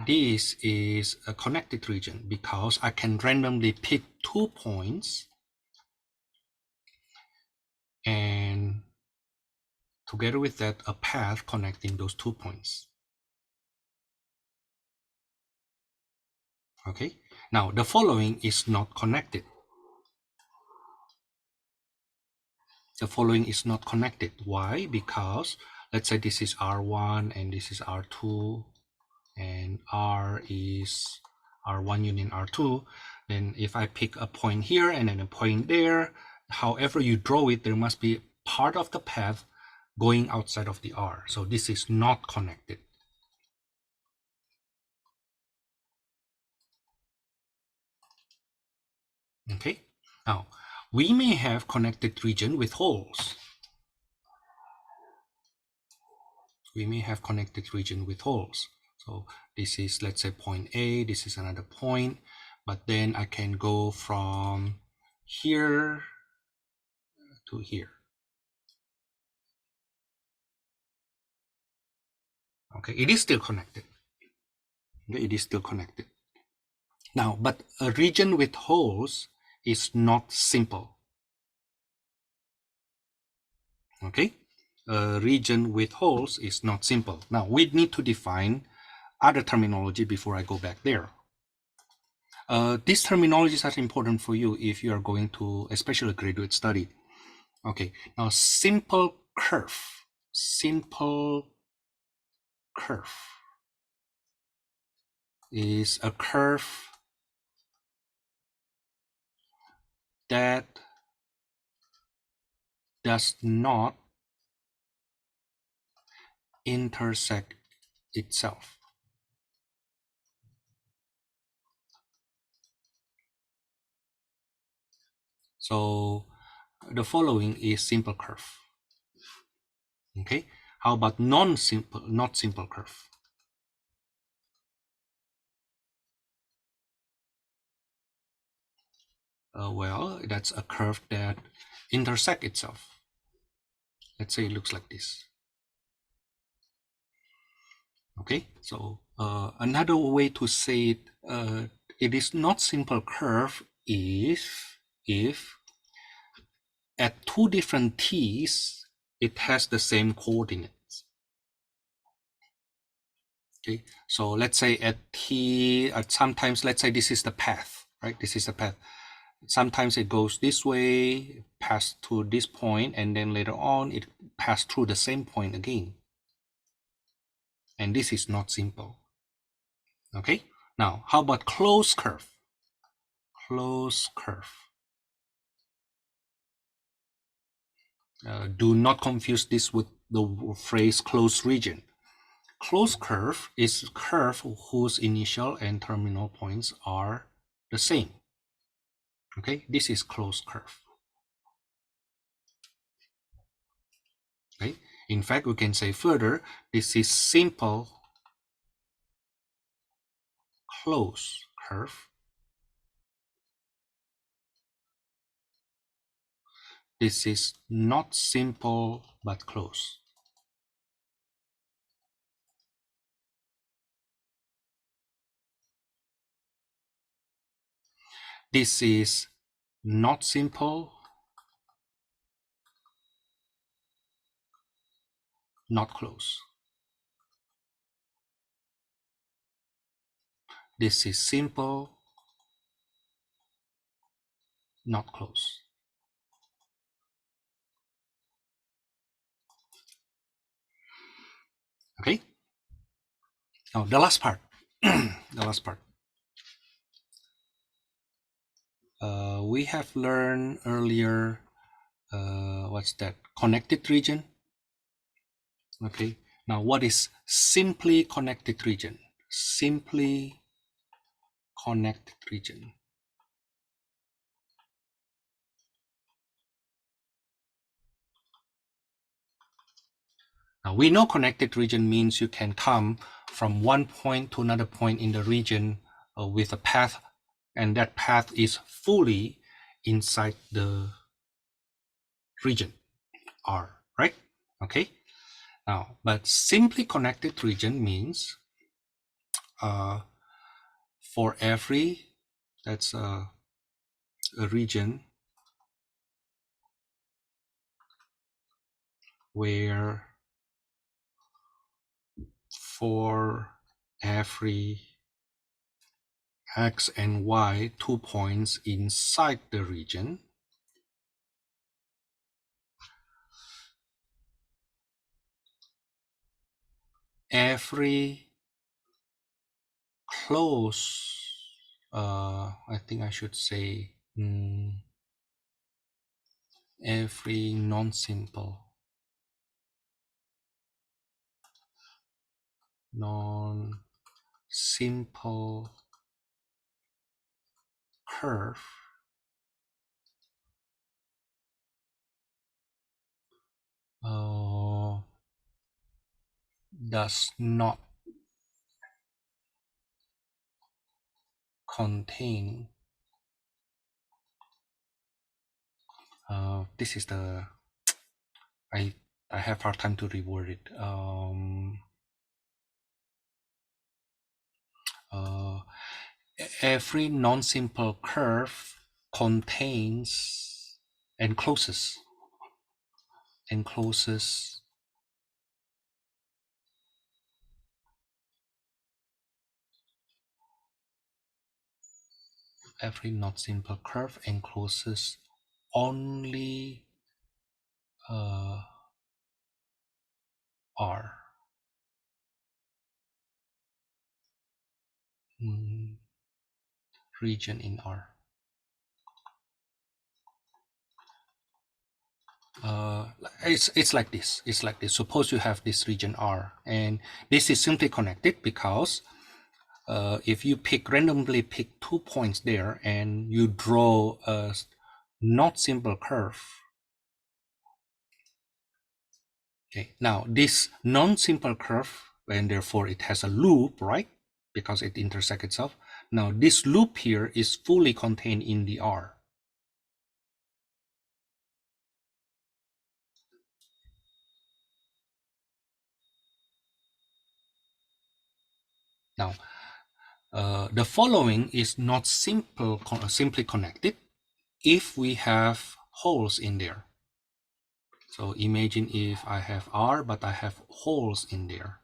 this is a connected region because I can randomly pick 2 points and together with that a path connecting those 2 points. Okay, now the following is not connected. The following is not connected. Why? Because let's say this is R1 and this is R2 and R is R1 union R2. Then if I pick a point here and then a point there, however you draw it, there must be part of the path going outside of the R. So this is not connected. Okay, now we may have connected region with holes. We may have connected region with holes. So this is, let's say, point A, this is another point, but then I can go from here to here. Okay, it is still connected. Okay, it is still connected. Now, but a region with holes is not simple. Okay, a region with holes is not simple. Now, we need to define other terminology before I go back there. These terminologies are important for you if you are going to, especially graduate study. Okay, now simple curve is a curve that does not intersect itself. So the following is simple curve. Okay, how about not simple curve? Well, that's a curve that intersects itself. Let's say it looks like this. Okay, so another way to say it, it is not simple curve if at 2 different t's, it has the same coordinates. Okay, so let's say at t, sometimes let's say this is the path, right? This is the path. Sometimes it goes this way, pass to this point, and then later on it pass through the same point again. And this is not simple. Okay, now how about closed curve? Closed curve. Do not confuse this with the phrase closed region. Closed curve is a curve whose initial and terminal points are the same. Okay, this is closed curve. Okay, in fact, we can say further, this is simple closed curve. This is not simple but close. This is not simple, not close. This is simple, not close. Okay? Now the last part. The last part. We have learned earlier, what's that? Connected region. Okay. Now what is simply connected region? Simply connected region. Now we know connected region means you can come from one point to another point in the region with a path, and that path is fully inside the region R, right? Okay. Now, but simply connected region means for every, that's a region where for every x and y 2 points inside the region, every close, I think I should say every non-simple curve does not contain, this is the, I have hard time to reword it. Every non-simple curve contains encloses every non-simple curve encloses only R. Region in R. It's like this. It's like this. Suppose you have this region R, and this is simply connected because if you randomly pick 2 points there and you draw a not simple curve. Okay. Now this non-simple curve, and therefore it has a loop, right? Because it intersects itself. Now this loop here is fully contained in the R. Now, the following is not simply connected if we have holes in there. So imagine if I have R, but I have holes in there.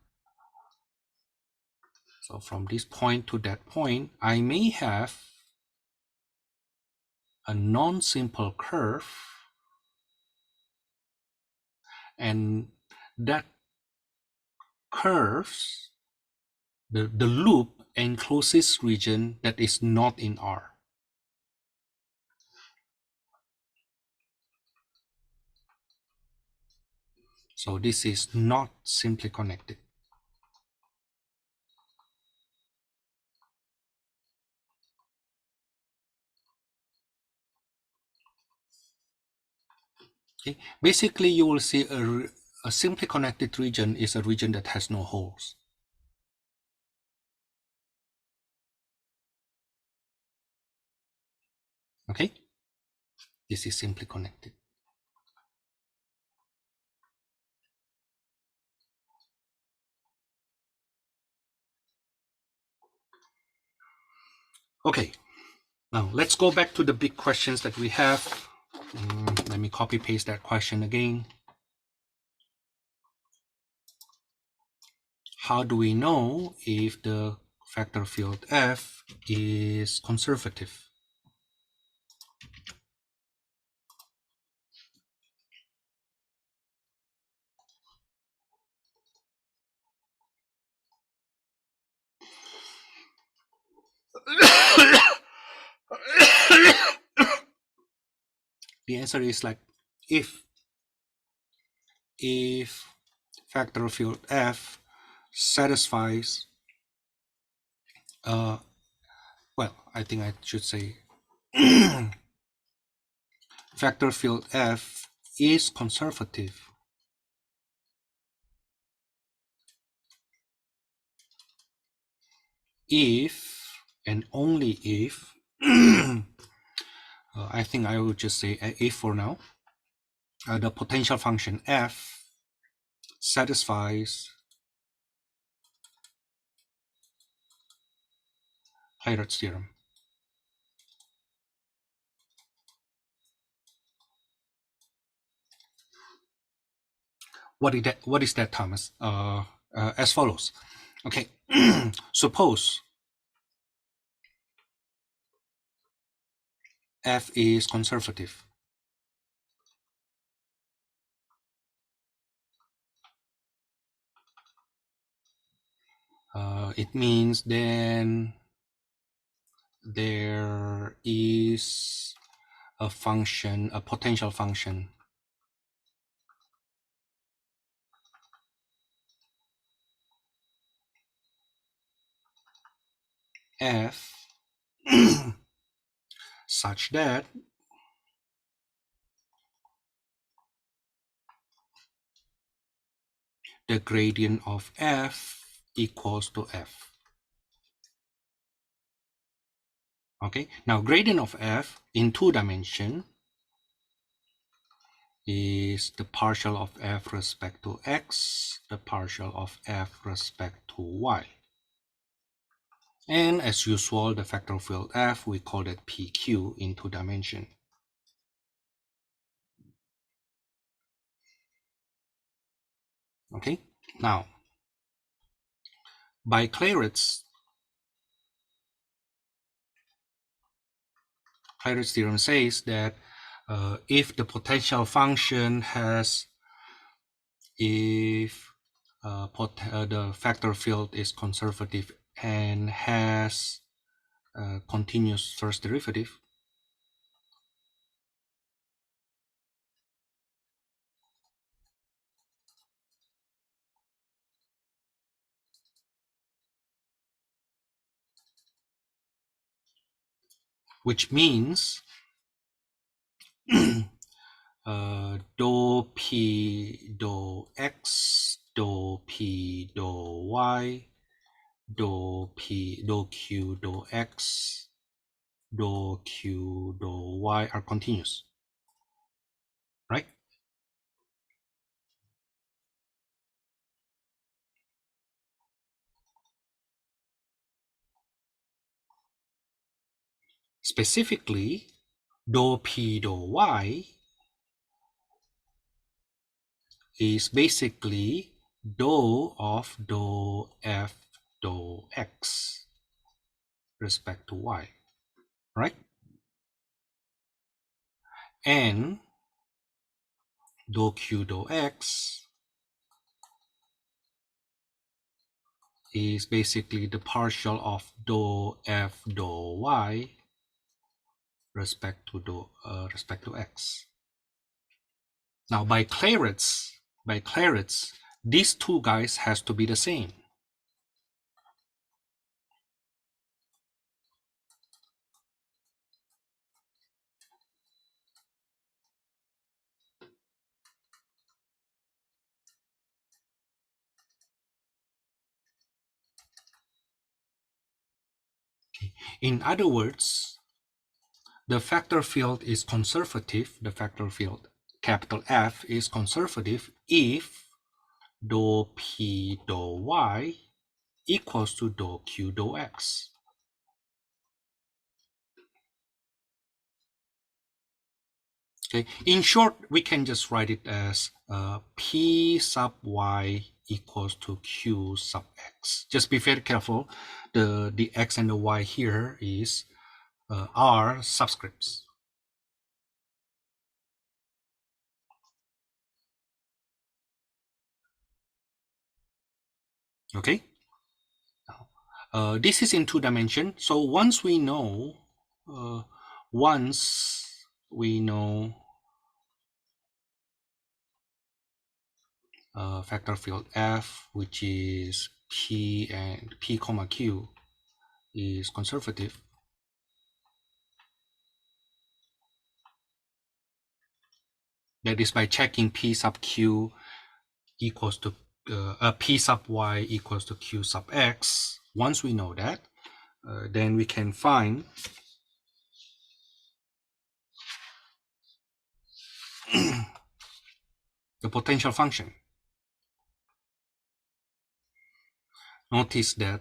So from this point to that point, I may have a non-simple curve, and that curves, the loop encloses region that is not in R. So this is not simply connected. Okay. Basically, you will see a simply connected region is a region that has no holes. Okay, this is simply connected. Okay, now let's go back to the big questions that we have. Let me copy paste that question again. How do we know if the vector field F is conservative? The answer is like if vector field F satisfies well, I think I should say vector field F is conservative if and only if I think I will just say if for now, the potential function F satisfies Heibert's theorem. What is that, Thomas? As follows. Okay, suppose F is conservative. It means then there is a function, a potential function F such that the gradient of F equals to F. Okay, now gradient of F in 2 dimensions is the partial of F respect to X, the partial of F respect to Y. And as usual, the vector field F, we call it PQ in 2 dimensions. Okay, now by Clairaut's theorem says that if the potential function has, if the vector field is conservative and has a continuous first derivative, which means dou p dou x dou p dou y dou p dou q dou x dou q dou y are continuous, right? Specifically, dou p dou y is basically dou of dou f dou x respect to y, right? And dou q dou x is basically the partial of dou f dou y respect to x. Now by Clairaut's, these two guys has to be the same. Okay. In other words, the vector field is conservative, the vector field capital F is conservative if dou p dou y equals to dou q dou x. Okay, in short, we can just write it as P sub y equals to Q sub x. Just be very careful. The x and the y here is are subscripts. Okay. This is in 2 dimension. So once we know vector field F, which is P and P comma Q is conservative, that is by checking P sub Q equals to P sub Y equals to Q sub X. Once we know that, then we can find the potential function. Notice that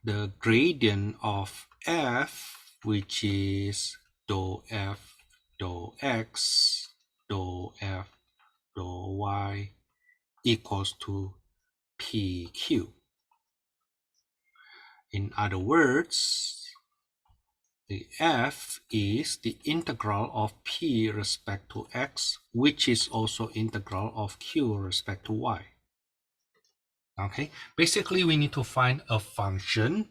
the gradient of F, which is dou F dou X dou F dou Y equals to PQ. In other words, the F is the integral of P respect to X, which is also integral of Q respect to Y. Okay, basically we need to find a function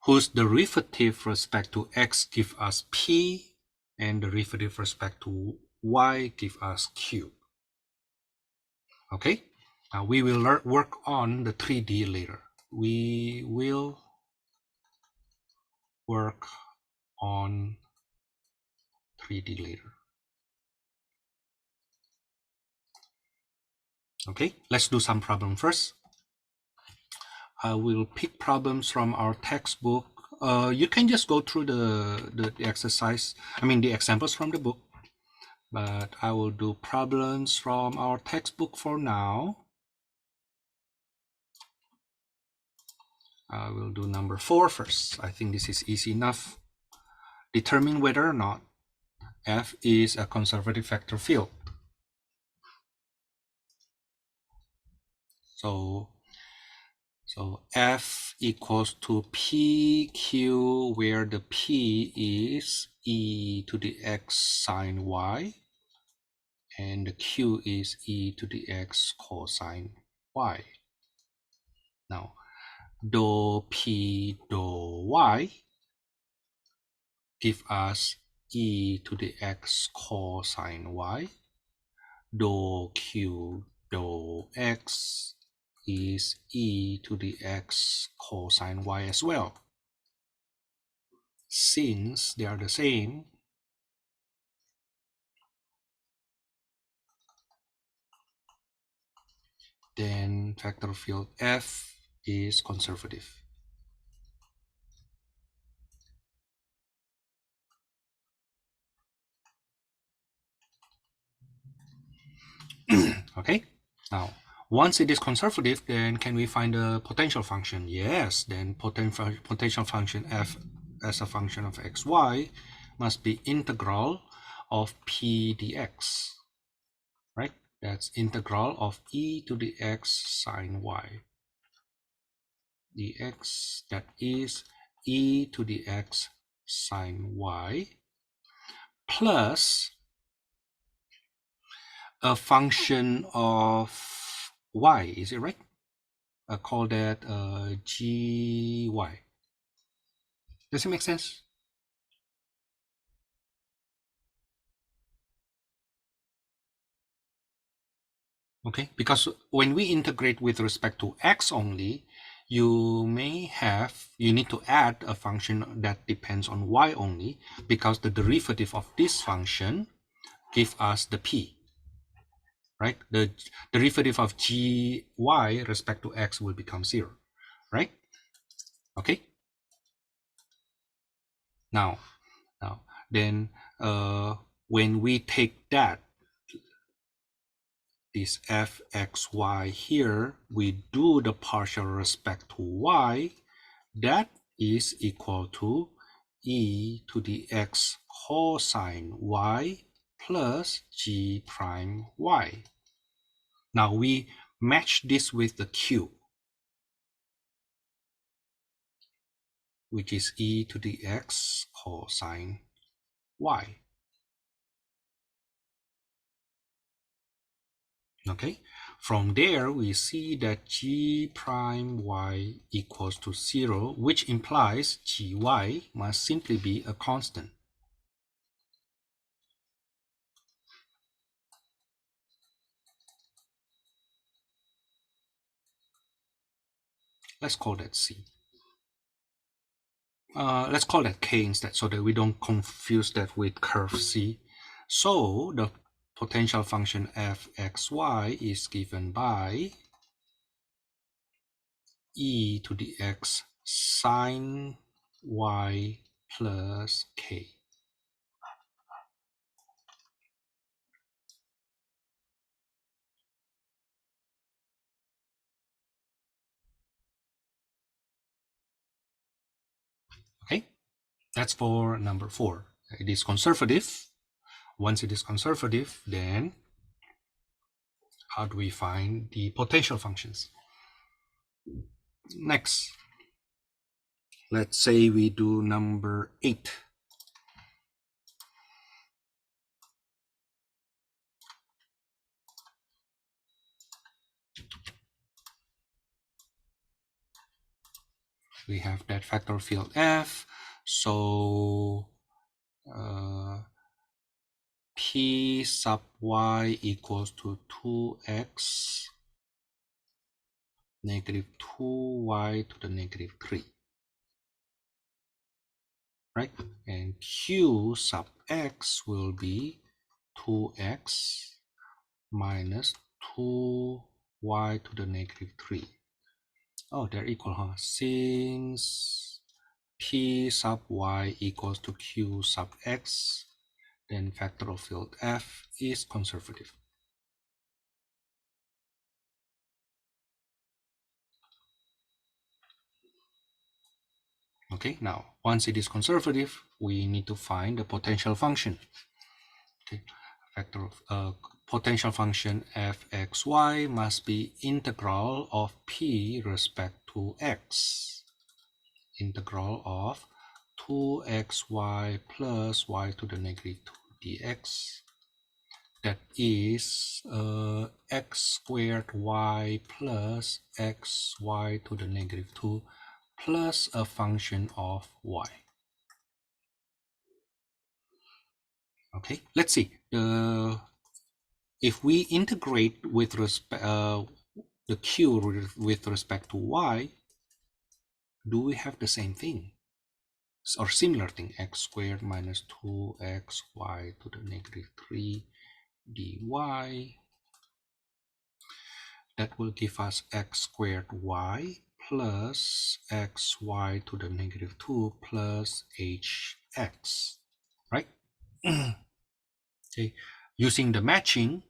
whose derivative respect to X give us P and derivative respect to Y give us Q. Okay, now we will work on the 3D later. We will work on 3D later. Okay, let's do some problem first. I will pick problems from our textbook. You can just go through the exercise, the examples from the book, but I will do problems from our textbook for now. I will do number 4 first. I think this is easy enough. Determine whether or not F is a conservative vector field. So F equals to PQ, where the P is e to the x sine y, and the Q is e to the x cosine y. Now, dou P dou y give us e to the x cosine y. Dou Q dou x is e to the x cosine y as well. Since they are the same, then vector field F is conservative. Okay, now once it is conservative, then can we find the potential function? Yes, then potential function F as a function of xy must be integral of P dx, right? That's integral of e to the x sine y dx, that is e to the x sine y plus a function of y, is it right? Call that gy. Does it make sense? Okay, because when we integrate with respect to x only, you need to add a function that depends on y only, because the derivative of this function give us the p, right? The derivative of gy respect to x will become 0, right? Okay. Now then when we take that, this fxy here, we do the partial respect to y, that is equal to e to the x cosine y plus g prime y. Now we match this with the q, which is e to the x cosine y. Okay, from there we see that g prime y equals to 0, which implies gy must simply be a constant. Let's call that c. Let's call that k instead, so that we don't confuse that with curve c. So the potential function fxy is given by e to the x sine y plus k. Okay, that's for number 4. It is conservative. Once it is conservative, then how do we find the potential functions? Next, let's say we do number 8. We have that vector field f, so p sub y equals to 2x negative 2y to the negative 3, right? And q sub x will be 2x minus 2y to the negative 3. Oh, they're equal, huh? Since p sub y equals to q sub x, then vector of field f is conservative. Okay, now once it is conservative, we need to find the potential function. Okay, vector of potential function fxy must be integral of p respect to x. Integral of 2xy plus y to the negative 2 dx. That is x squared y plus xy to the negative 2 plus a function of y. Okay, let's see. If we integrate with respect the q with respect to y, do we have the same thing or similar thing? X squared minus 2xy to the negative 3 dy. That will give us x squared y plus xy to the negative 2 plus hx, right? Okay, using the matching,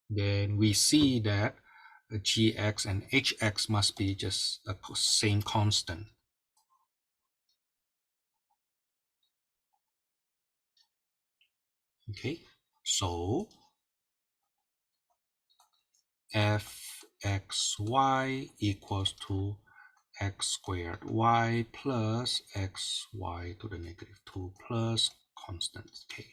then we see that gx and hx must be just a same constant. Okay, so fxy equals to x squared y plus xy to the negative 2 plus constant k.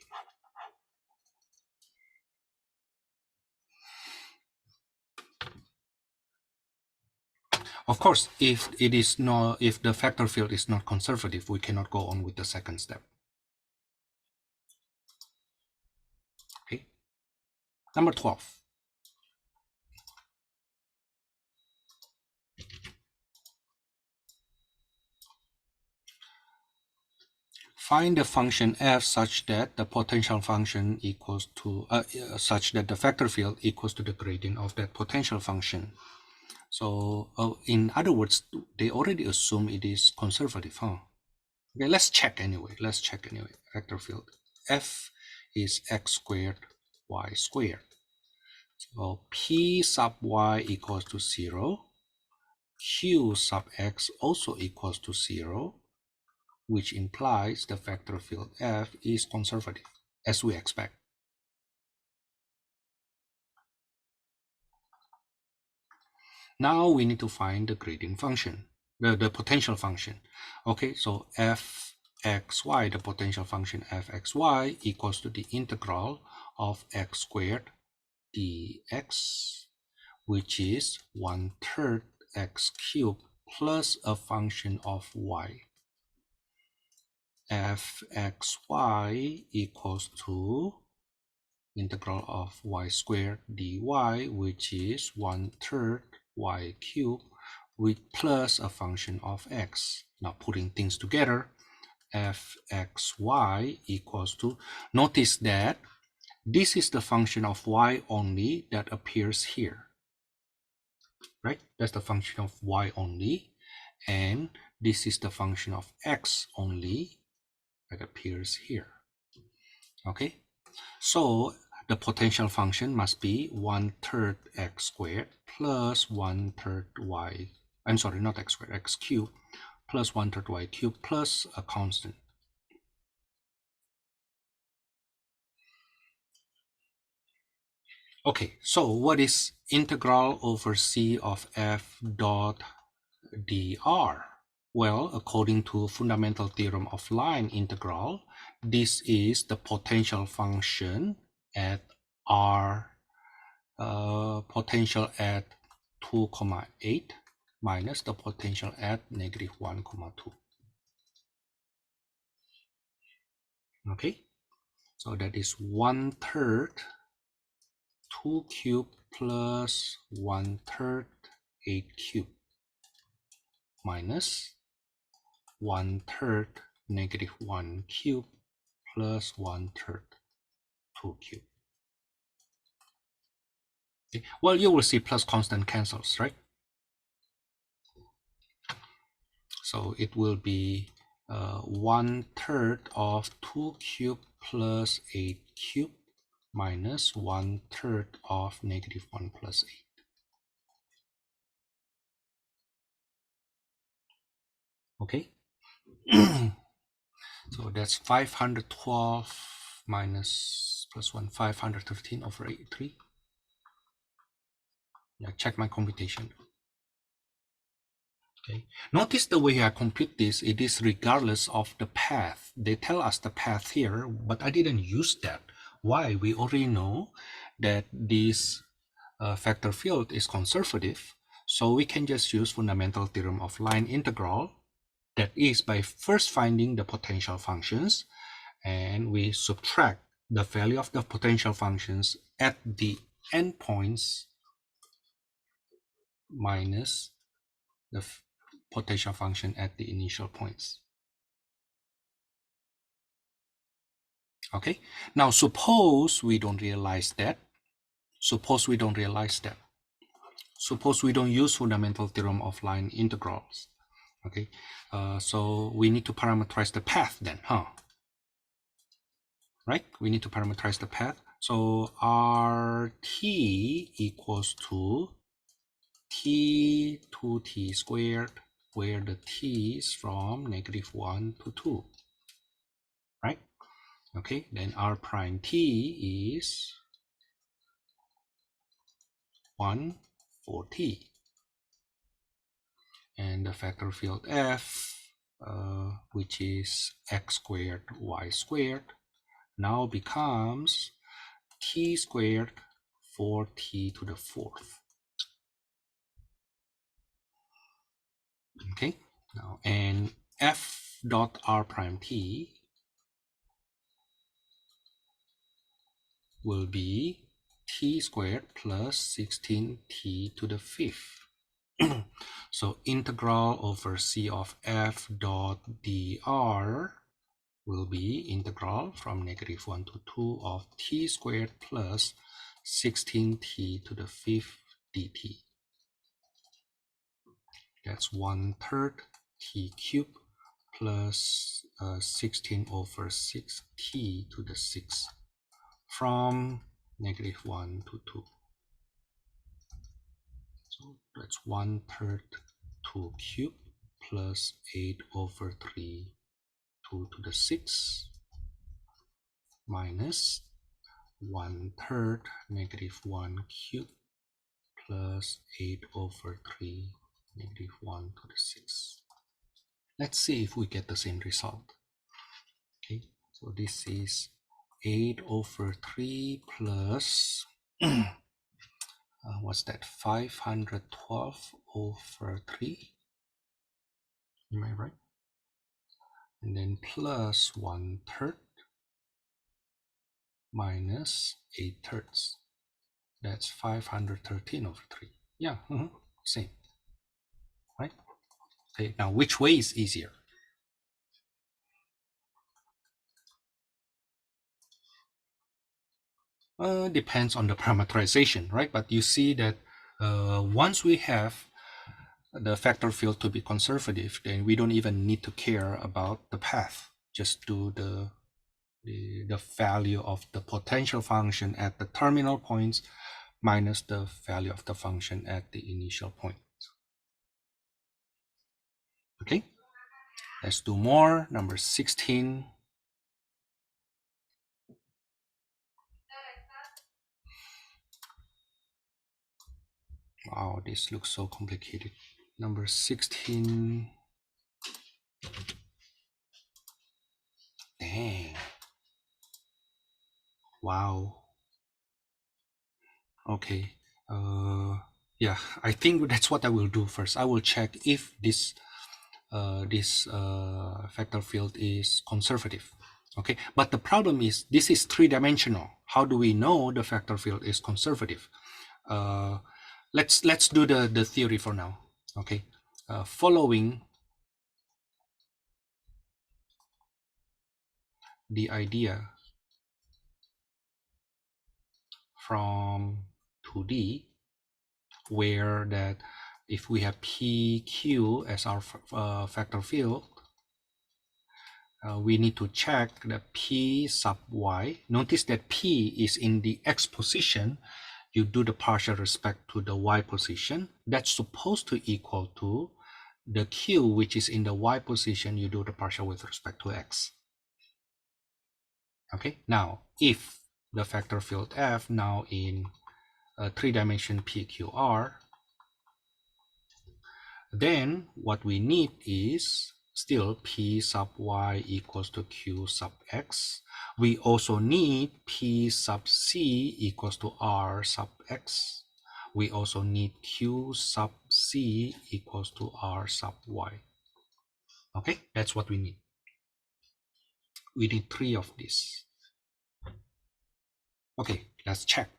Of course, if the vector field is not conservative, we cannot go on with the second step. Okay. Number 12. Find the function f such that the potential function equals to such that the vector field equals to the gradient of that potential function. So in other words, they already assume it is conservative, huh? Okay, let's check anyway. Vector field f is x squared y squared. So p sub y equals to 0. Q sub x also equals to 0, which implies the vector field f is conservative, as we expect. Now we need to find the gradient function, the potential function. Okay, so fxy, the potential function fxy equals to the integral of x squared dx, which is 1/3 x cubed plus a function of y. Fxy equals to integral of y squared dy, which is 1/3 y cubed with plus a function of x. Now putting things together, fxy equals to, notice that this is the function of y only that appears here, right? That's the function of y only, and this is the function of x only that appears here. Okay, so the potential function must be 1/3 x squared plus 1/3 y, I'm sorry, not x squared, x cubed plus 1/3 y cubed plus a constant. Okay, so what is integral over c of f dot dr? Well, according to fundamental theorem of line integral, this is the potential function at r, potential at 2, 8 minus the potential at -1, 2. Okay, so that is 1/3 2 cubed plus 1/3 8 cubed minus 1/3 -1 cubed plus 1/3 2 cubed. Okay. Well, you will see plus constant cancels, right? So it will be 1/3 of 2 cubed plus 8 cubed minus 1/3 of -1 plus 8. Okay, so that's 512 minus plus 1, 515 over 83. Yeah, check my computation. Okay, notice the way I compute this, it is regardless of the path. They tell us the path here, but I didn't use that. Why? We already know that this vector field is conservative, so we can just use fundamental theorem of line integral. That is by first finding the potential functions, and we subtract the value of the potential functions at the endpoints minus the potential function at the initial points. Okay, now suppose we don't realize that. Suppose we don't use fundamental theorem of line integrals. Okay, so we need to parameterize the path then, right? We need to parameterize the path. So RT equals to t 2t squared, where the t is from -1 to 2, right? Okay, then r prime t is 1 for t, and the vector field f, which is x squared y squared, now becomes t squared 4t to the 4th. Okay, now and f dot r prime t will be t squared plus 16t to the 5th. So integral over c of f dot dr will be integral from -1 to 2 of t squared plus 16t to the 5th dt. That's 1/3 t cubed plus 16 over 6t to the 6th from -1 to 2. So that's 1/3 2 cubed plus 8 over 3 2 to the 6th minus 1/3 -1 cubed plus 8 over 3 negative 1 to the 6. Let's see if we get the same result. Okay, so this is 8 over 3 plus what's that, 512 over 3, am I right? And then plus 1/3 minus 8/3. That's 513 over 3. Yeah, same, right? Okay, now which way is easier? Depends on the parameterization, right? But you see that once we have the vector field to be conservative, then we don't even need to care about the path. Just do the value of the potential function at the terminal points minus the value of the function at the initial point. Okay, let's do more. Number 16. Wow, this looks so complicated. Number 16. Dang. Wow. Okay. Yeah, I think that's what I will do first. I will check if this vector field is conservative. Okay, but the problem is this is three-dimensional. How do we know the vector field is conservative? Let's do the theory for now. Okay, following the idea from 2D, where that if we have PQ as our vector field, we need to check the P sub y. Notice that P is in the x position. You do the partial respect to the y position. That's supposed to equal to the Q, which is in the y position. You do the partial with respect to x. Okay, now if the vector field F now in a 3-dimension PQR, then what we need is still P sub y equals to Q sub x. We also need P sub c equals to R sub x. We also need Q sub c equals to R sub y. Okay, that's what we need. We need 3 of these. Okay, let's check.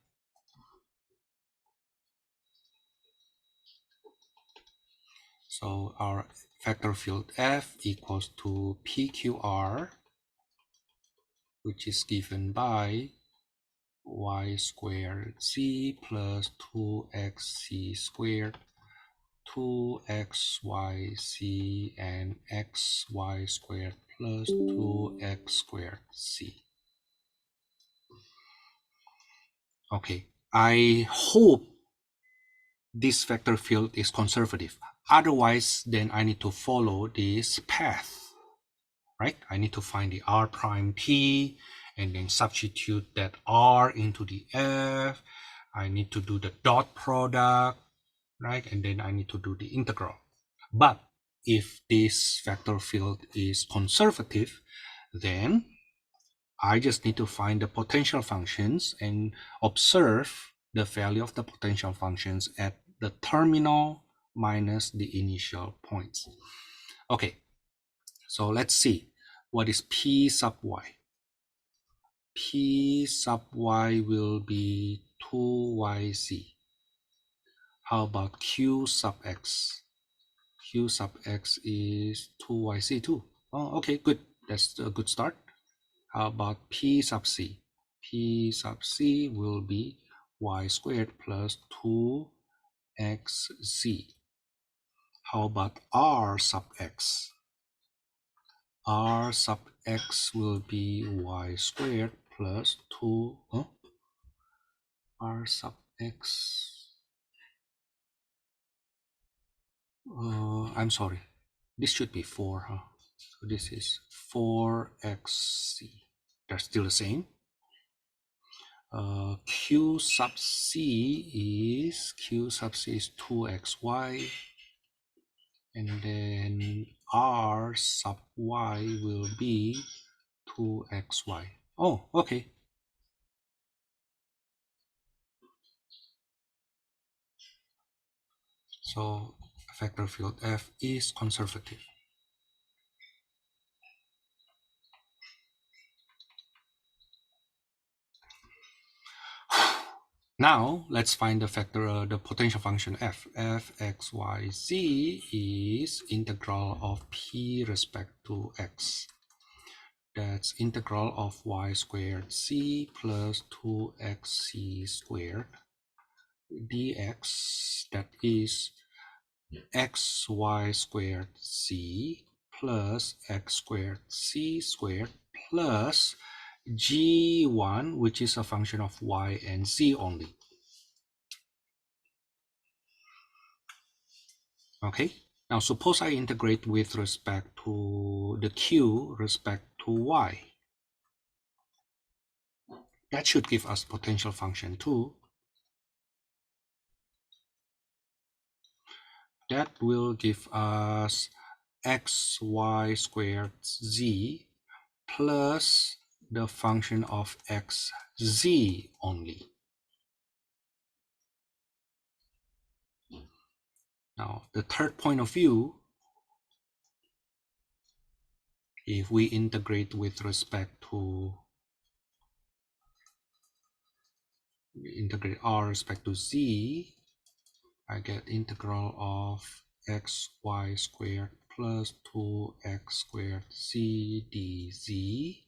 So our vector field F equals to PQR, which is given by y squared z plus 2xc squared, 2xyc, and xy squared plus 2x squared c. Okay, I hope this vector field is conservative. Otherwise, then I need to follow this path, right? I need to find the r prime p and then substitute that r into the f. I need to do the dot product, right? And then I need to do the integral. But if this vector field is conservative, then I just need to find the potential functions and observe the value of the potential functions at the terminal minus the initial points. Okay, so let's see. What is P sub y? P sub y will be 2yc. How about Q sub x? Q sub x is 2yc too. Oh, okay, good. That's a good start. How about P sub c? P sub c will be y squared plus 2xz. How about R sub x? R sub x will be y squared plus 2, R sub x, I'm sorry, this should be 4, huh? So this is 4xc. They're still the same. Q sub C is 2xy, and then R sub y will be 2xy. Oh, okay. So vector field F is conservative. Now let's find the potential function f. F x y z is integral of p respect to x. That's integral of y squared c plus 2xc squared dx. That is xy squared c plus x squared c squared plus g1, which is a function of y and z only. Okay, now suppose I integrate with respect to the q respect to y. That should give us potential function 2. That will give us xy squared z plus the function of xz only. Now, the third point of view, if we integrate with respect to integrate r respect to z, I get integral of xy squared plus 2x squared c dz.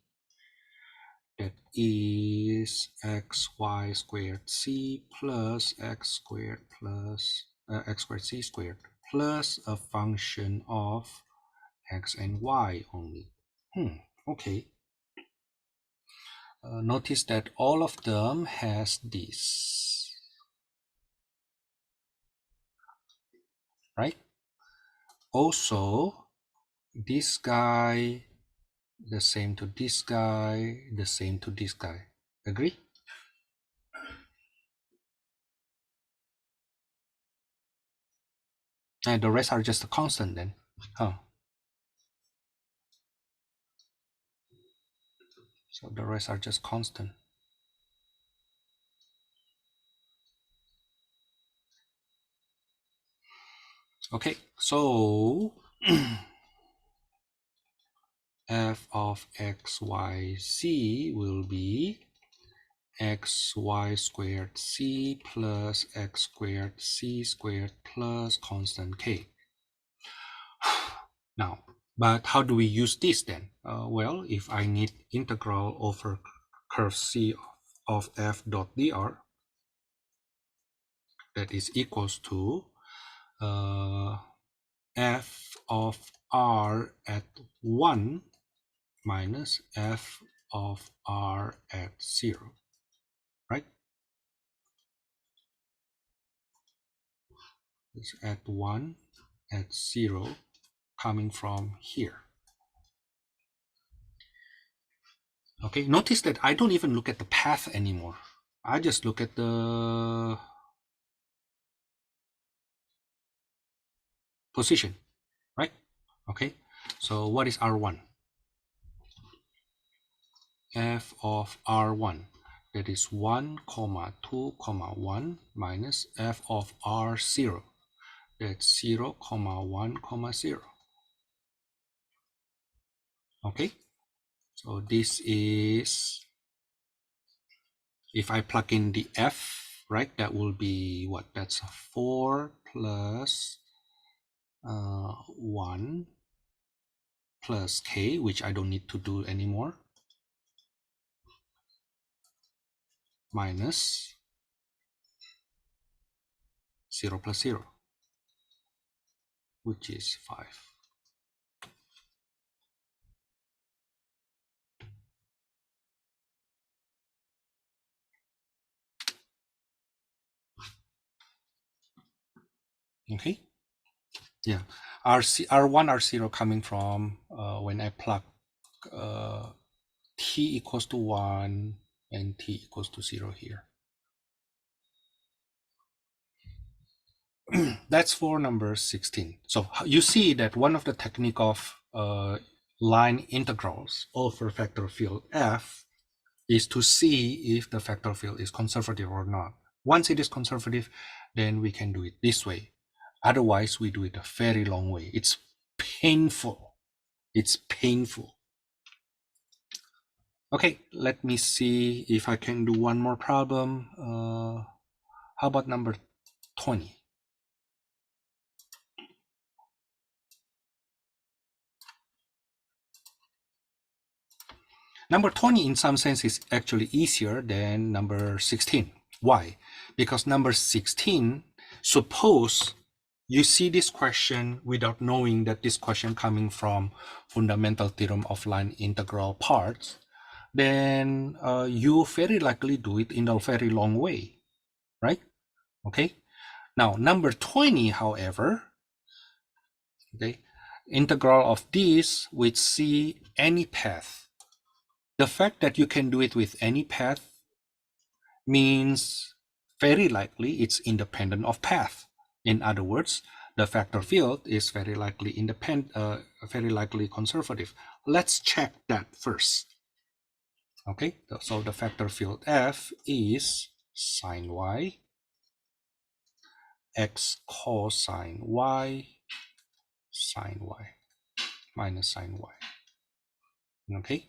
That is xy squared c plus x squared c squared plus a function of x and y only. Okay. Notice that all of them has this, right? Also, this guy the same to this guy, the same to this guy. Agree? And the rest are just a constant then. So the rest are just constant. Okay, so f of x, y, z will be xy squared c plus x squared c squared plus constant k. Now, but how do we use this then? Well, if I need integral over curve c of f dot dr, that is equals to f of r at 1 minus f of r at 0, right? It's at 1, at 0, coming from here. Okay, notice that I don't even look at the path anymore. I just look at the position, right? Okay, so what is R1? F of R1, that is 1, 2, 1 minus f of R0, that's 0, 1, 0. Okay, so this is, if I plug in the f, right, that will be what? That's 4 plus 1 plus k, which I don't need to do anymore, minus 0 plus 0, which is 5. Okay, yeah, R1, R0 coming from when I plug t equals to 1 and t equals to 0 here. That's for number 16. So you see that one of the technique of line integrals over vector field f is to see if the vector field is conservative or not. Once it is conservative, then we can do it this way. Otherwise, we do it a very long way. It's painful. It's painful. Okay, let me see if I can do one more problem. How about number 20? Number 20 in some sense is actually easier than number 16. Why? Because number 16, suppose you see this question without knowing that this question coming from fundamental theorem of line integral parts, then you very likely do it in a very long way, right? Okay. Now, number 20, however, okay, integral of this with C any path. The fact that you can do it with any path means very likely it's independent of path. In other words, the vector field is very likely very likely conservative. Let's check that first. Okay, so the vector field f is sine y, x cosine y, sine y, minus sine y. Okay,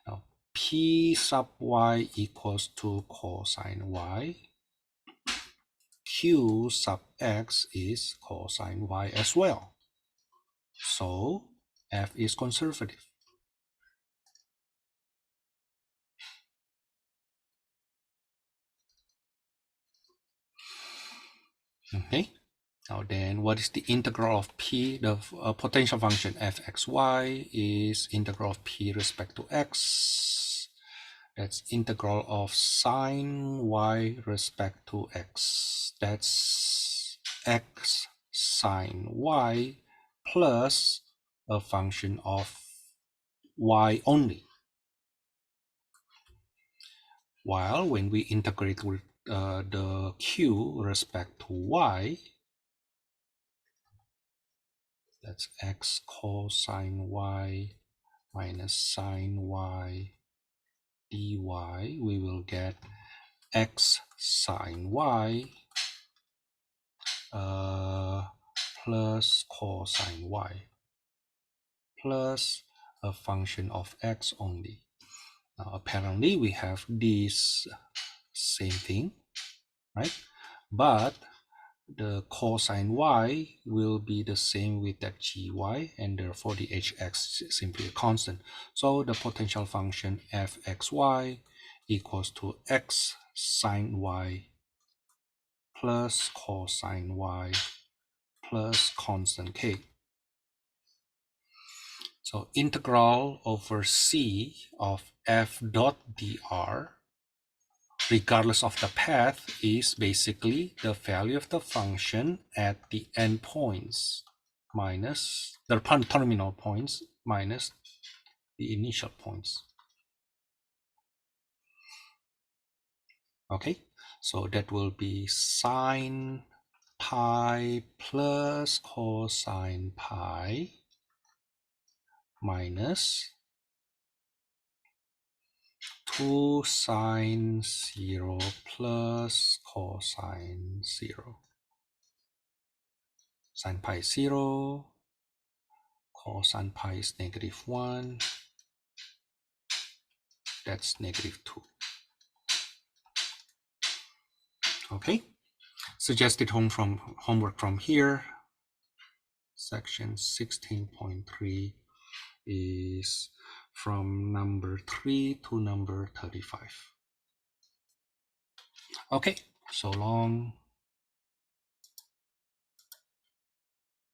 now p sub y equals to cosine y. Q sub x is cosine y as well. So f is conservative. Okay. Now then, what is the integral of p? The potential function fxy is integral of p respect to x. That's integral of sine y respect to x. That's x sine y plus a function of y only. While when we integrate with the q respect to y, that's x cosine y minus sine y dy, we will get x sine y plus cosine y plus a function of x only. Now apparently we have this same thing, right? But the cosine y will be the same with that gy, and therefore the hx is simply a constant. So the potential function fxy equals to x sine y plus cosine y plus constant k. So integral over c of f dot dr, regardless of the path, is basically the value of the function at the endpoints minus the terminal points minus the initial points. Okay, so that will be sine pi plus cosine pi minus 2 sine 0 plus cosine 0. Sine pi is 0, cosine pi is -1, that's -2. Okay, suggested homework from here, section 16.3 is from number 3 to number 35. Okay, so long.